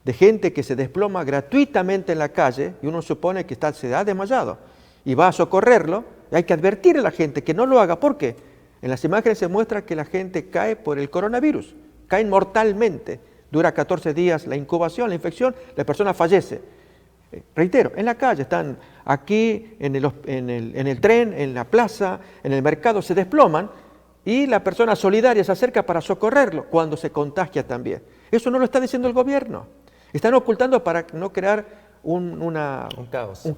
de gente que se desploma gratuitamente en la calle y uno supone que se ha desmayado y va a socorrerlo. Y hay que advertir a la gente que no lo haga. ¿Por qué? En las imágenes se muestra que la gente cae por el coronavirus, caen mortalmente. Dura 14 días la incubación, la infección, la persona fallece. Reitero, en la calle, están aquí, en el tren, en la plaza, en el mercado, se desploman y la persona solidaria se acerca para socorrerlo cuando se contagia también. Eso no lo está diciendo el gobierno. Están ocultando para no crear un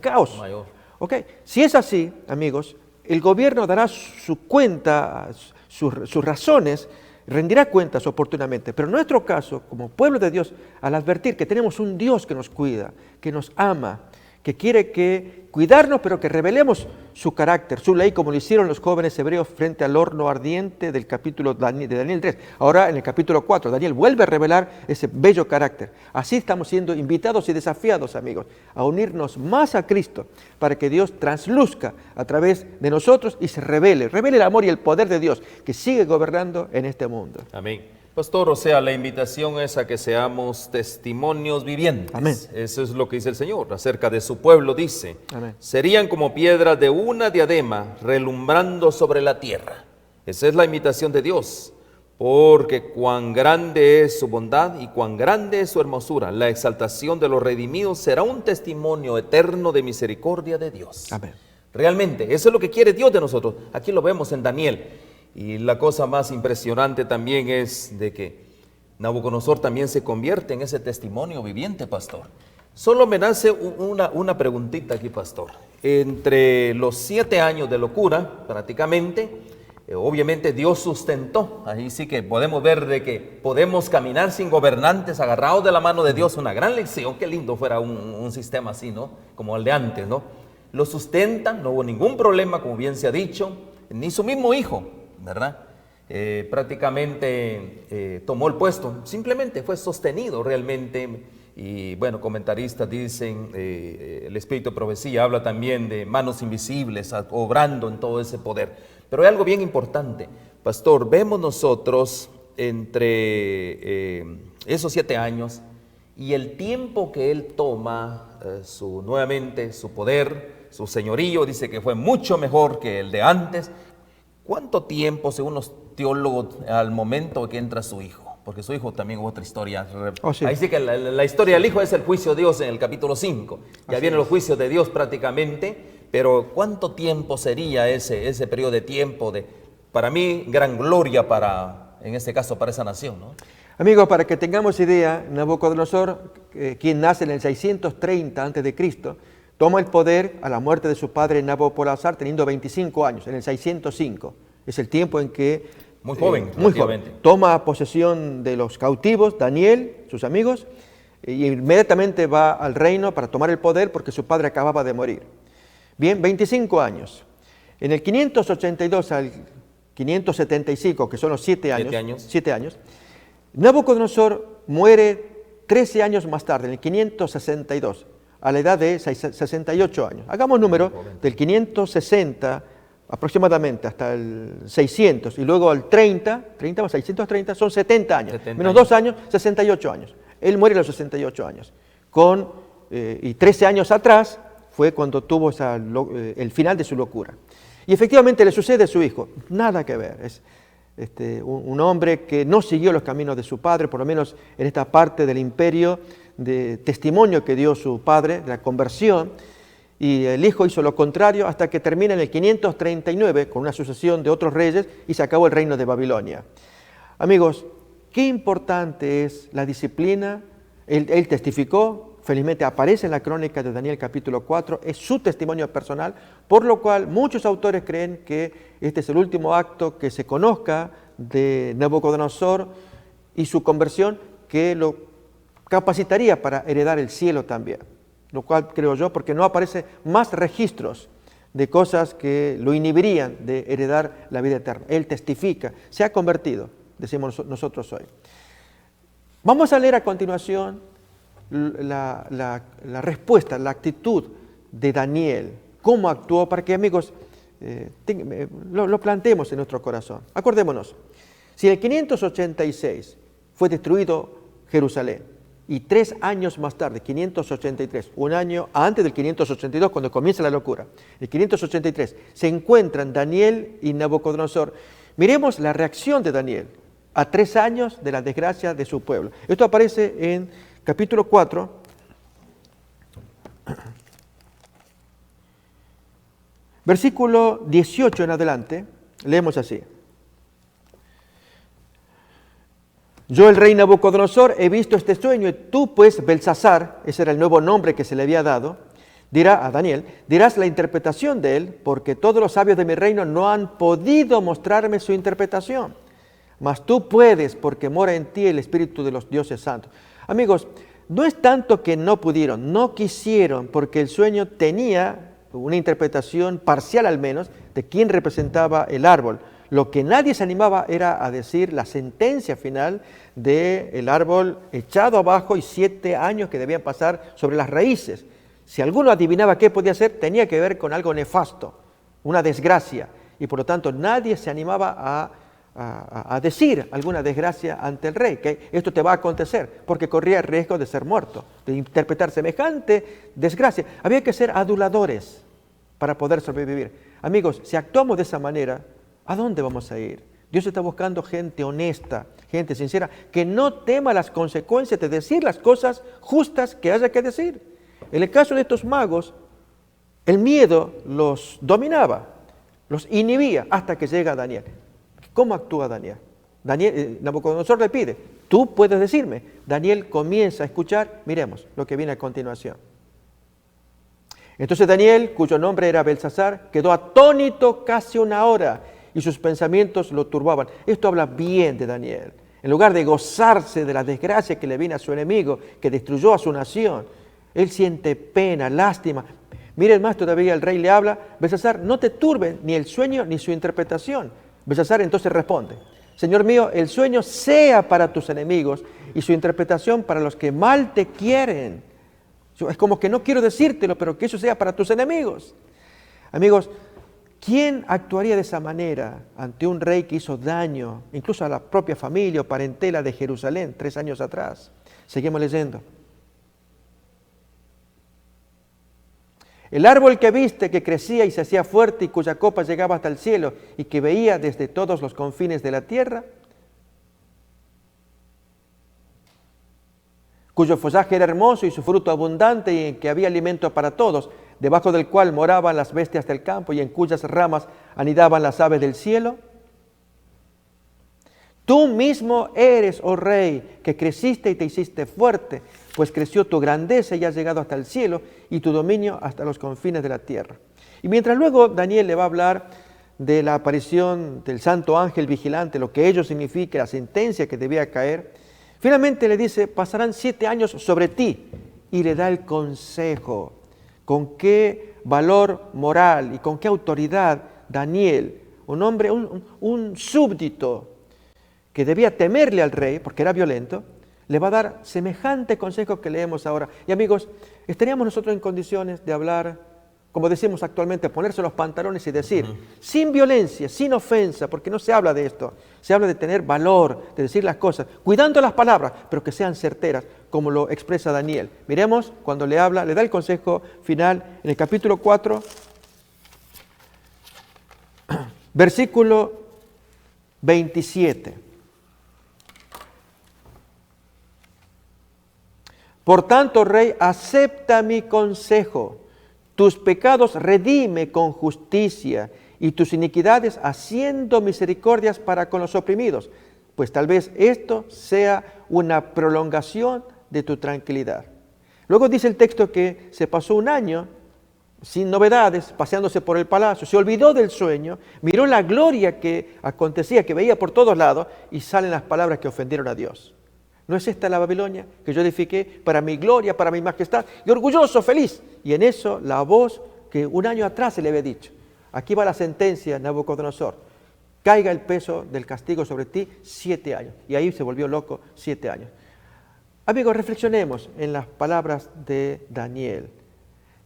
caos mayor. Okay. Si es así, amigos, el gobierno dará su cuenta, sus razones, rendirá cuentas oportunamente. Pero en nuestro caso, como pueblo de Dios, al advertir que tenemos un Dios que nos cuida, que nos ama, que quiere cuidarnos, pero que revelemos su carácter, su ley, como lo hicieron los jóvenes hebreos frente al horno ardiente del capítulo de Daniel 3. Ahora, en el capítulo 4, Daniel vuelve a revelar ese bello carácter. Así estamos siendo invitados y desafiados, amigos, a unirnos más a Cristo para que Dios transluzca a través de nosotros y se revele el amor y el poder de Dios que sigue gobernando en este mundo. Amén. Pastor, o sea, la invitación es a que seamos testimonios vivientes. Amén. Eso es lo que dice el Señor acerca de su pueblo, dice. Amén. Serían como piedras de una diadema relumbrando sobre la tierra. Esa es la invitación de Dios, porque cuán grande es su bondad y cuán grande es su hermosura. La exaltación de los redimidos será un testimonio eterno de misericordia de Dios. Amén. Realmente, eso es lo que quiere Dios de nosotros. Aquí lo vemos en Daniel. Y la cosa más impresionante también es de que Nabucodonosor también se convierte en ese testimonio viviente, pastor. Solo me nace una preguntita aquí, pastor. Entre los 7 años de locura, prácticamente, obviamente Dios sustentó. Ahí sí que podemos ver de que podemos caminar sin gobernantes, agarrados de la mano de Dios. Una gran lección. Qué lindo fuera un sistema así, ¿no? Como el de antes, ¿no? Lo sustentan, no hubo ningún problema, como bien se ha dicho, ni su mismo hijo, ¿verdad? Prácticamente tomó el puesto, simplemente fue sostenido realmente. Y bueno, comentaristas dicen, el Espíritu de Profecía habla también de manos invisibles obrando en todo ese poder. Pero hay algo bien importante, pastor, vemos nosotros entre esos 7 años y el tiempo que él toma, nuevamente su poder, su señorío, dice que fue mucho mejor que el de antes. ¿Cuánto tiempo, según los teólogos, al momento que entra su hijo? Porque su hijo también hubo otra historia. Sí. Ahí sí que la historia del hijo es el juicio de Dios en el capítulo 5. Ya vienen los juicios de Dios prácticamente, pero ¿cuánto tiempo sería ese periodo de tiempo para mí, gran gloria en este caso, para esa nación, ¿no? Amigos, para que tengamos idea, Nabucodonosor, quien nace en el 630 a.C., toma el poder a la muerte de su padre Nabopolassar teniendo 25 años, en el 605. Es el tiempo en que... Muy joven, toma posesión de los cautivos, Daniel, sus amigos, y inmediatamente va al reino para tomar el poder porque su padre acababa de morir. Bien, 25 años. En el 582 al 575, que son los 7 años, Nabucodonosor muere 13 años más tarde, en el 562. A la edad de 68 años. Hagamos número del 560 aproximadamente hasta el 600 y luego al 30 más 630 son 70 años. Menos 2 años, 68 años. Él muere a los 68 años. Y 13 años atrás fue cuando tuvo el final de su locura. Y efectivamente le sucede a su hijo. Nada que ver. Es un hombre que no siguió los caminos de su padre, por lo menos en esta parte del imperio, de testimonio que dio su padre, de la conversión, y el hijo hizo lo contrario hasta que termina en el 539 con una sucesión de otros reyes y se acabó el reino de Babilonia. Amigos, qué importante es la disciplina. Él testificó, felizmente aparece en la crónica de Daniel capítulo 4, es su testimonio personal, por lo cual muchos autores creen que este es el último acto que se conozca de Nabucodonosor y su conversión, que capacitaría para heredar el cielo también. Lo cual creo yo, porque no aparece más registros de cosas que lo inhibirían de heredar la vida eterna. Él testifica, se ha convertido, decimos nosotros hoy. Vamos a leer a continuación la respuesta, la actitud de Daniel, cómo actuó, para que, amigos, lo planteemos en nuestro corazón. Acordémonos, si en el 586 fue destruido Jerusalén, y 3 años más tarde, 583, un año antes del 582, cuando comienza la locura, el 583, se encuentran Daniel y Nabucodonosor. Miremos la reacción de Daniel a 3 años de la desgracia de su pueblo. Esto aparece en capítulo 4, versículo 18 en adelante, leemos así. Yo, el rey Nabucodonosor, he visto este sueño, y tú, pues, Belsasar, ese era el nuevo nombre que se le había dado, dirá a Daniel, dirás la interpretación de él, porque todos los sabios de mi reino no han podido mostrarme su interpretación. Mas tú puedes, porque mora en ti el Espíritu de los dioses santos. Amigos, no es tanto que no pudieron, no quisieron, porque el sueño tenía una interpretación parcial al menos de quién representaba el árbol. Lo que nadie se animaba era a decir la sentencia final del árbol echado abajo y 7 años que debían pasar sobre las raíces. Si alguno adivinaba qué podía ser, tenía que ver con algo nefasto, una desgracia. Y por lo tanto nadie se animaba a decir alguna desgracia ante el rey, que esto te va a acontecer, porque corría el riesgo de ser muerto, de interpretar semejante desgracia. Había que ser aduladores para poder sobrevivir. Amigos, si actuamos de esa manera, ¿a dónde vamos a ir? Dios está buscando gente honesta, gente sincera, que no tema las consecuencias de decir las cosas justas que haya que decir. En el caso de estos magos, el miedo los dominaba, los inhibía hasta que llega Daniel. ¿Cómo actúa Daniel? Nabucodonosor le pide, tú puedes decirme. Daniel comienza a escuchar, miremos lo que viene a continuación. Entonces Daniel, cuyo nombre era Belsasar, quedó atónito casi 1 hora, y sus pensamientos lo turbaban. Esto habla bien de Daniel. En lugar de gozarse de la desgracia que le viene a su enemigo, que destruyó a su nación, él siente pena, lástima. Miren más, todavía el rey le habla, Belsasar, no te turbe ni el sueño ni su interpretación. Belsasar entonces responde, Señor mío, el sueño sea para tus enemigos y su interpretación para los que mal te quieren. Es como que no quiero decírtelo, pero que eso sea para tus enemigos. Amigos, ¿quién actuaría de esa manera ante un rey que hizo daño, incluso a la propia familia o parentela de Jerusalén 3 años atrás? Seguimos leyendo. El árbol que viste, que crecía y se hacía fuerte y cuya copa llegaba hasta el cielo y que veía desde todos los confines de la tierra, cuyo follaje era hermoso y su fruto abundante y en que había alimento para todos, debajo del cual moraban las bestias del campo y en cuyas ramas anidaban las aves del cielo. Tú mismo eres, oh rey, que creciste y te hiciste fuerte, pues creció tu grandeza y has llegado hasta el cielo y tu dominio hasta los confines de la tierra. Y mientras luego Daniel le va a hablar de la aparición del santo ángel vigilante, lo que ello significa, la sentencia que debía caer, finalmente le dice, pasarán 7 años sobre ti, y le da el consejo. Con qué valor moral y con qué autoridad Daniel, un hombre, un súbdito que debía temerle al rey porque era violento, le va a dar semejante consejo que leemos ahora. Y amigos, estaríamos nosotros en condiciones de hablar, como decimos actualmente, ponerse los pantalones y decir, sin violencia, sin ofensa, porque no se habla de esto, se habla de tener valor, de decir las cosas, cuidando las palabras, pero que sean certeras, como lo expresa Daniel. Miremos cuando le habla, le da el consejo final en el capítulo 4, versículo 27. Por tanto, rey, acepta mi consejo. Tus pecados redime con justicia y tus iniquidades haciendo misericordias para con los oprimidos, pues tal vez esto sea una prolongación de tu tranquilidad. Luego dice el texto que se pasó 1 año sin novedades, paseándose por el palacio, se olvidó del sueño, miró la gloria que acontecía, que veía por todos lados, y salen las palabras que ofendieron a Dios. ¿No es esta la Babilonia que yo edifiqué para mi gloria, para mi majestad? Y orgulloso, feliz. Y en eso la voz que un año atrás se le había dicho. Aquí va la sentencia, Nabucodonosor. Caiga el peso del castigo sobre ti 7 años. Y ahí se volvió loco 7 años. Amigos, reflexionemos en las palabras de Daniel.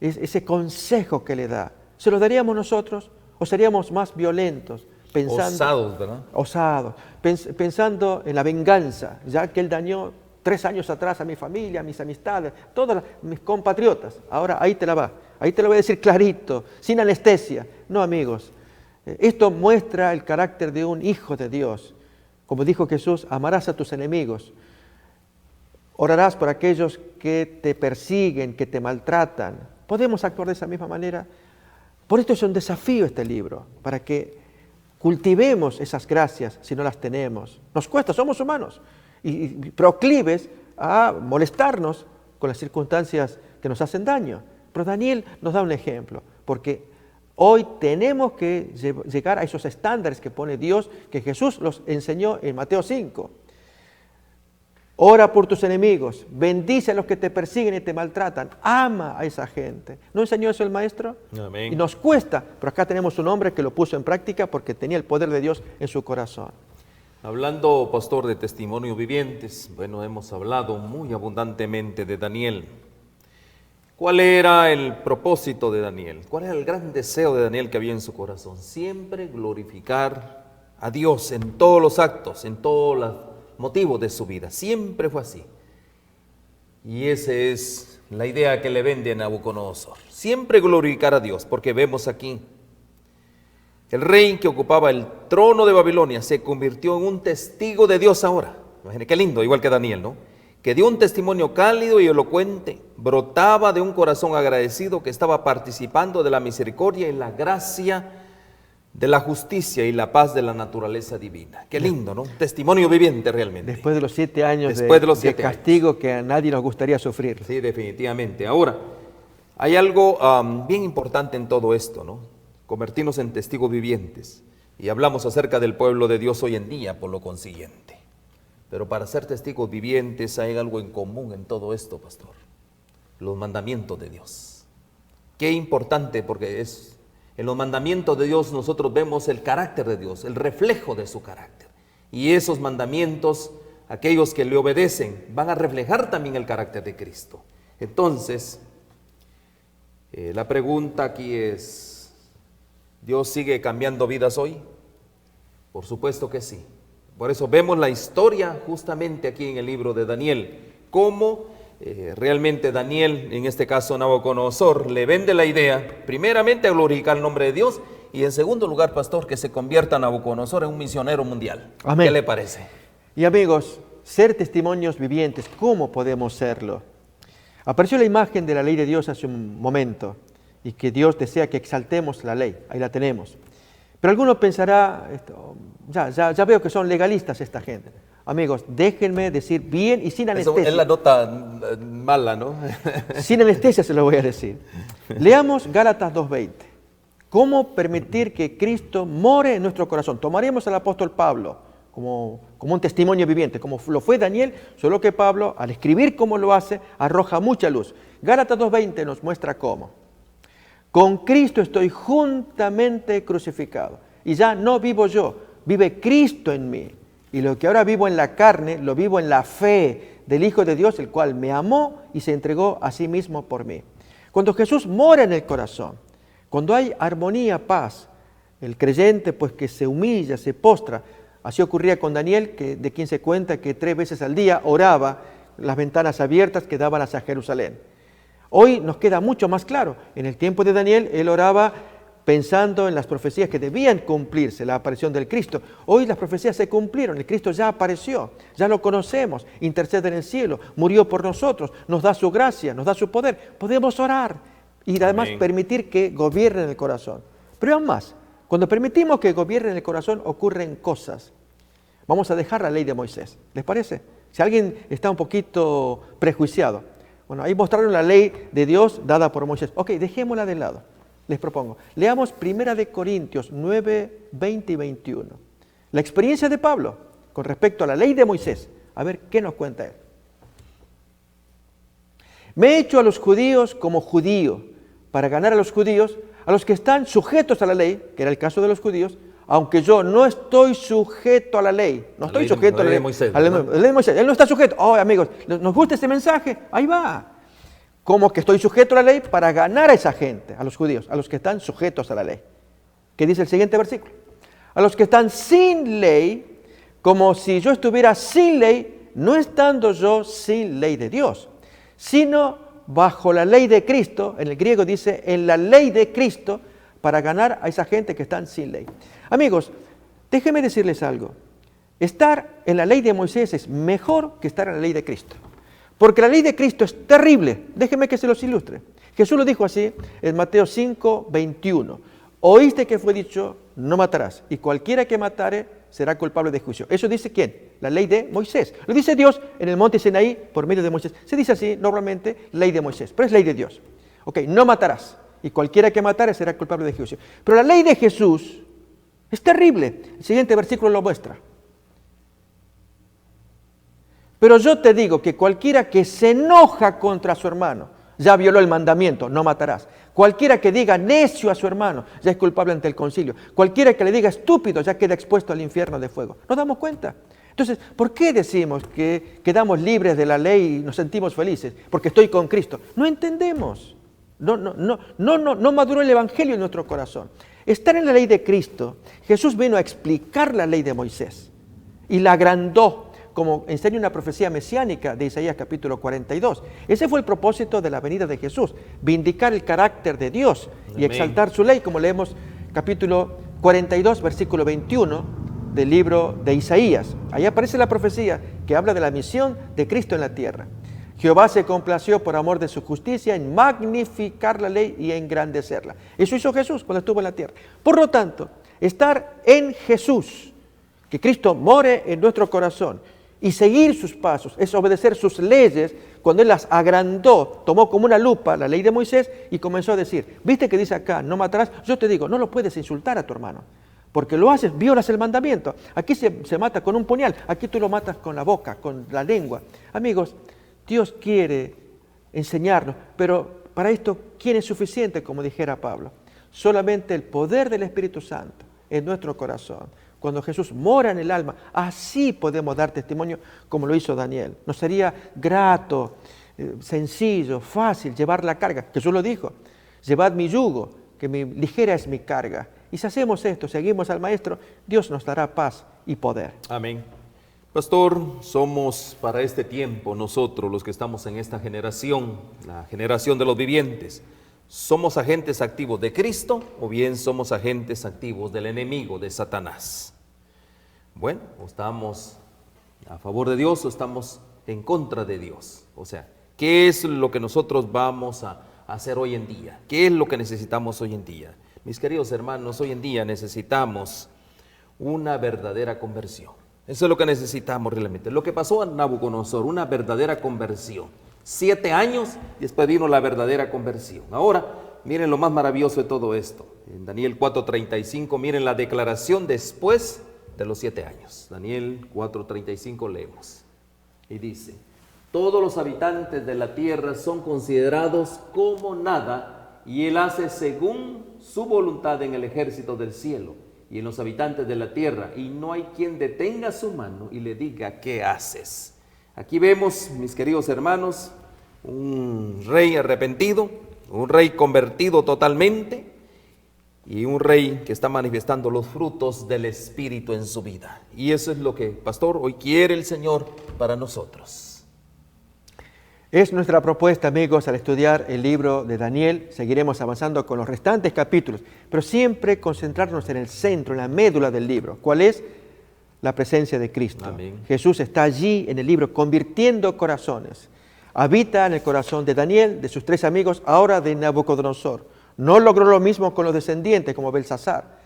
Ese consejo que le da. ¿Se lo daríamos nosotros o seríamos más violentos? Osados, ¿verdad? Osados, pensando en la venganza, ya que él dañó 3 años atrás a mi familia, a mis amistades, todos mis compatriotas. Ahora ahí te la va, ahí te lo voy a decir clarito, sin anestesia. No, amigos, esto muestra el carácter de un hijo de Dios. Como dijo Jesús, amarás a tus enemigos, orarás por aquellos que te persiguen, que te maltratan. ¿Podemos actuar de esa misma manera? Por esto es un desafío este libro, para que cultivemos esas gracias si no las tenemos. Nos cuesta, somos humanos y proclives a molestarnos con las circunstancias que nos hacen daño. Pero Daniel nos da un ejemplo, porque hoy tenemos que llegar a esos estándares que pone Dios, que Jesús los enseñó en Mateo 5. Ora por tus enemigos, bendice a los que te persiguen y te maltratan, ama a esa gente. ¿No enseñó eso el Maestro? Amén. Y nos cuesta, pero acá tenemos un hombre que lo puso en práctica porque tenía el poder de Dios en su corazón. Hablando, pastor, de testimonios vivientes, bueno, hemos hablado muy abundantemente de Daniel. ¿Cuál era el propósito de Daniel? ¿Cuál era el gran deseo de Daniel que había en su corazón? Siempre glorificar a Dios en todos los actos, en todos los motivos de su vida. Siempre fue así. Y esa es la idea que le vende a Nabucodonosor. Siempre glorificar a Dios, porque vemos aquí, el rey que ocupaba el trono de Babilonia se convirtió en un testigo de Dios ahora. Imagínense qué lindo, igual que Daniel, ¿no? Que dio un testimonio cálido y elocuente, brotaba de un corazón agradecido que estaba participando de la misericordia y la gracia de la justicia y la paz de la naturaleza divina. Qué lindo, ¿no? Un testimonio viviente realmente. Después de los 7 años de castigo que a nadie nos gustaría sufrir. Sí, definitivamente. Ahora, hay algo bien importante en todo esto, ¿no? Convertirnos en testigos vivientes. Y hablamos acerca del pueblo de Dios hoy en día, por lo consiguiente. Pero para ser testigos vivientes hay algo en común en todo esto, pastor. Los mandamientos de Dios. Qué importante, porque en los mandamientos de Dios nosotros vemos el carácter de Dios, el reflejo de su carácter. Y esos mandamientos, aquellos que le obedecen, van a reflejar también el carácter de Cristo. Entonces, la pregunta aquí es, ¿Dios sigue cambiando vidas hoy? Por supuesto que sí. Por eso vemos la historia justamente aquí en el libro de Daniel, cómo realmente Daniel, en este caso Nabucodonosor, le vende la idea, primeramente a glorificar el nombre de Dios, y en segundo lugar, pastor, que se convierta Nabucodonosor en un misionero mundial. Amén. ¿Qué le parece? Y amigos, ser testimonios vivientes, ¿cómo podemos serlo? Apareció la imagen de la ley de Dios hace un momento, y que Dios desea que exaltemos la ley, ahí la tenemos. Pero alguno pensará, ya veo que son legalistas esta gente. Amigos, déjenme decir bien y sin anestesia. Eso es la nota mala, ¿no? Sin anestesia se lo voy a decir. Leamos Gálatas 2:20. ¿Cómo permitir que Cristo more en nuestro corazón? Tomaremos al apóstol Pablo como un testimonio viviente, como lo fue Daniel, solo que Pablo, al escribir cómo lo hace, arroja mucha luz. Gálatas 2:20 nos muestra cómo. Con Cristo estoy juntamente crucificado, y ya no vivo yo, vive Cristo en mí. Y lo que ahora vivo en la carne, lo vivo en la fe del Hijo de Dios, el cual me amó y se entregó a sí mismo por mí. Cuando Jesús mora en el corazón, cuando hay armonía, paz, el creyente pues que se humilla, se postra. Así ocurría con Daniel, de quien se cuenta que 3 veces al día oraba, las ventanas abiertas que daban hacia Jerusalén. Hoy nos queda mucho más claro. En el tiempo de Daniel, él oraba pensando en las profecías que debían cumplirse, la aparición del Cristo. Hoy las profecías se cumplieron, el Cristo ya apareció, ya lo conocemos, intercede en el cielo, murió por nosotros, nos da su gracia, nos da su poder. Podemos orar y además permitir que gobierne en el corazón. Pero aún más, cuando permitimos que gobierne en el corazón, ocurren cosas. Vamos a dejar la ley de Moisés, ¿les parece? Si alguien está un poquito prejuiciado, bueno, ahí mostraron la ley de Dios dada por Moisés. Ok, dejémosla de lado. Les propongo, leamos 1 Corintios 9, 20 y 21. La experiencia de Pablo con respecto a la ley de Moisés. A ver, ¿qué nos cuenta él? Me he hecho a los judíos como judío, para ganar a los judíos, a los que están sujetos a la ley, que era el caso de los judíos, aunque yo no estoy sujeto a la ley. No estoy sujeto a la ley de Moisés. A la ley de Moisés. Él no está sujeto. Oh, amigos, ¿nos gusta ese mensaje? Ahí va. Como que estoy sujeto a la ley para ganar a esa gente, a los judíos, a los que están sujetos a la ley. ¿Qué dice el siguiente versículo? A los que están sin ley, como si yo estuviera sin ley, no estando yo sin ley de Dios, sino bajo la ley de Cristo. En el griego dice, en la ley de Cristo, para ganar a esa gente que están sin ley. Amigos, déjenme decirles algo. Estar en la ley de Moisés es mejor que estar en la ley de Cristo. Porque la ley de Cristo es terrible. Déjenme que se los ilustre. Jesús lo dijo así en Mateo 5, 21. Oíste que fue dicho, no matarás, y cualquiera que matare será culpable de juicio. ¿Eso dice quién? La ley de Moisés. Lo dice Dios en el monte Sinaí por medio de Moisés. Se dice así normalmente, ley de Moisés, pero es ley de Dios. Ok, no matarás, y cualquiera que matare será culpable de juicio. Pero la ley de Jesús es terrible. El siguiente versículo lo muestra. Pero yo te digo que cualquiera que se enoja contra su hermano, ya violó el mandamiento, no matarás. Cualquiera que diga necio a su hermano, ya es culpable ante el concilio. Cualquiera que le diga estúpido, ya queda expuesto al infierno de fuego. ¿Nos damos cuenta? Entonces, ¿por qué decimos que quedamos libres de la ley y nos sentimos felices? Porque estoy con Cristo. No entendemos. No maduró el Evangelio en nuestro corazón. Estar en la ley de Cristo, Jesús vino a explicar la ley de Moisés y la agrandó, como enseña una profecía mesiánica de Isaías capítulo 42. Ese fue el propósito de la venida de Jesús, vindicar el carácter de Dios y exaltar su ley, como leemos capítulo 42, versículo 21 del libro de Isaías. Ahí aparece la profecía que habla de la misión de Cristo en la tierra. Jehová se complació por amor de su justicia en magnificar la ley y engrandecerla. Eso hizo Jesús cuando estuvo en la tierra. Por lo tanto, estar en Jesús, que Cristo more en nuestro corazón, y seguir sus pasos, es obedecer sus leyes. Cuando Él las agrandó, tomó como una lupa la ley de Moisés y comenzó a decir, ¿viste que dice acá, no matarás? Yo te digo, no lo puedes insultar a tu hermano, porque lo haces, violas el mandamiento. Aquí se mata con un puñal, aquí tú lo matas con la boca, con la lengua. Amigos, Dios quiere enseñarnos, pero para esto, ¿quién es suficiente? Como dijera Pablo, solamente el poder del Espíritu Santo en nuestro corazón. Cuando Jesús mora en el alma, así podemos dar testimonio como lo hizo Daniel. Nos sería grato, sencillo, fácil llevar la carga. Jesús lo dijo, llevad mi yugo, que ligera es mi carga. Y si hacemos esto, seguimos al Maestro, Dios nos dará paz y poder. Amén. Pastor, somos para este tiempo nosotros los que estamos en esta generación, la generación de los vivientes. ¿Somos agentes activos de Cristo o bien somos agentes activos del enemigo, de Satanás? Bueno, o estamos a favor de Dios o estamos en contra de Dios. O sea, ¿qué es lo que nosotros vamos a hacer hoy en día? ¿Qué es lo que necesitamos hoy en día? Mis queridos hermanos, hoy en día necesitamos una verdadera conversión. Eso es lo que necesitamos realmente. Lo que pasó a Nabucodonosor, una verdadera conversión. 7 años y después vino la verdadera conversión. Ahora, miren lo más maravilloso de todo esto. En Daniel 4:35, miren la declaración después de los 7 años. Daniel 4:35 leemos. Y dice, todos los habitantes de la tierra son considerados como nada, y Él hace según su voluntad en el ejército del cielo y en los habitantes de la tierra, y no hay quien detenga su mano y le diga, ¿qué haces? Aquí vemos, mis queridos hermanos, un rey arrepentido, un rey convertido totalmente y un rey que está manifestando los frutos del Espíritu en su vida. Y eso es lo que, pastor, hoy quiere el Señor para nosotros. Es nuestra propuesta, amigos, al estudiar el libro de Daniel. Seguiremos avanzando con los restantes capítulos, pero siempre concentrarnos en el centro, en la médula del libro. ¿Cuál es? La presencia de Cristo. Amén. Jesús está allí en el libro convirtiendo corazones. Habita en el corazón de Daniel, de sus 3 amigos, ahora de Nabucodonosor. No logró lo mismo con los descendientes como Belsasar,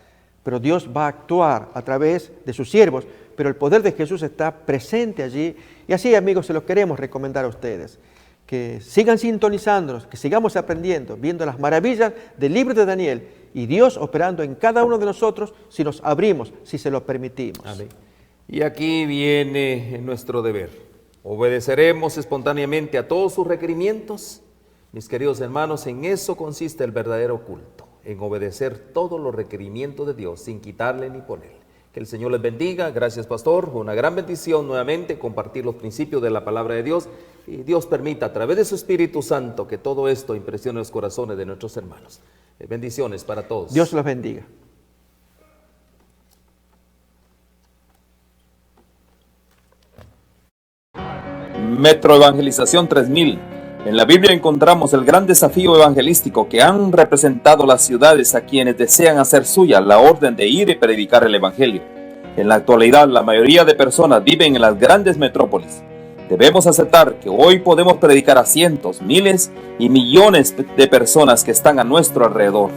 pero Dios va a actuar a través de sus siervos, pero el poder de Jesús está presente allí. Y así, amigos, se los queremos recomendar a ustedes, que sigan sintonizándonos, que sigamos aprendiendo, viendo las maravillas del libro de Daniel y Dios operando en cada uno de nosotros si nos abrimos, si se lo permitimos. Amén. Y aquí viene nuestro deber. ¿Obedeceremos espontáneamente a todos sus requerimientos? Mis queridos hermanos, en eso consiste el verdadero culto, en obedecer todos los requerimientos de Dios sin quitarle ni ponerle. Que el Señor les bendiga. Gracias, pastor. Fue una gran bendición nuevamente compartir los principios de la palabra de Dios. Y Dios permita a través de su Espíritu Santo que todo esto impresione los corazones de nuestros hermanos. Bendiciones para todos. Dios los bendiga. Metro Evangelización 3000. En la Biblia encontramos el gran desafío evangelístico que han representado las ciudades a quienes desean hacer suya la orden de ir y predicar el Evangelio. En la actualidad, la mayoría de personas viven en las grandes metrópolis. Debemos aceptar que hoy podemos predicar a cientos, miles y millones de personas que están a nuestro alrededor.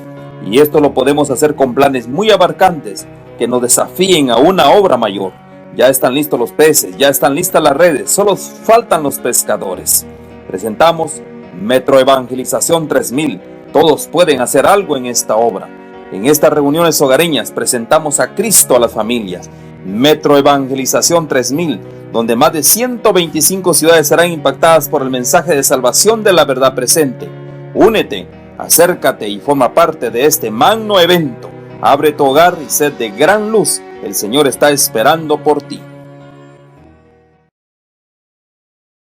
Y esto lo podemos hacer con planes muy abarcantes que nos desafíen a una obra mayor. Ya están listos los peces, ya están listas las redes, solo faltan los pescadores. Presentamos Metro Evangelización 3000. Todos pueden hacer algo en esta obra. En estas reuniones hogareñas presentamos a Cristo a las familias. Metro Evangelización 3000, donde más de 125 ciudades serán impactadas por el mensaje de salvación de la verdad presente. Únete, acércate y forma parte de este magno evento. Abre tu hogar y sed de gran luz. El Señor está esperando por ti.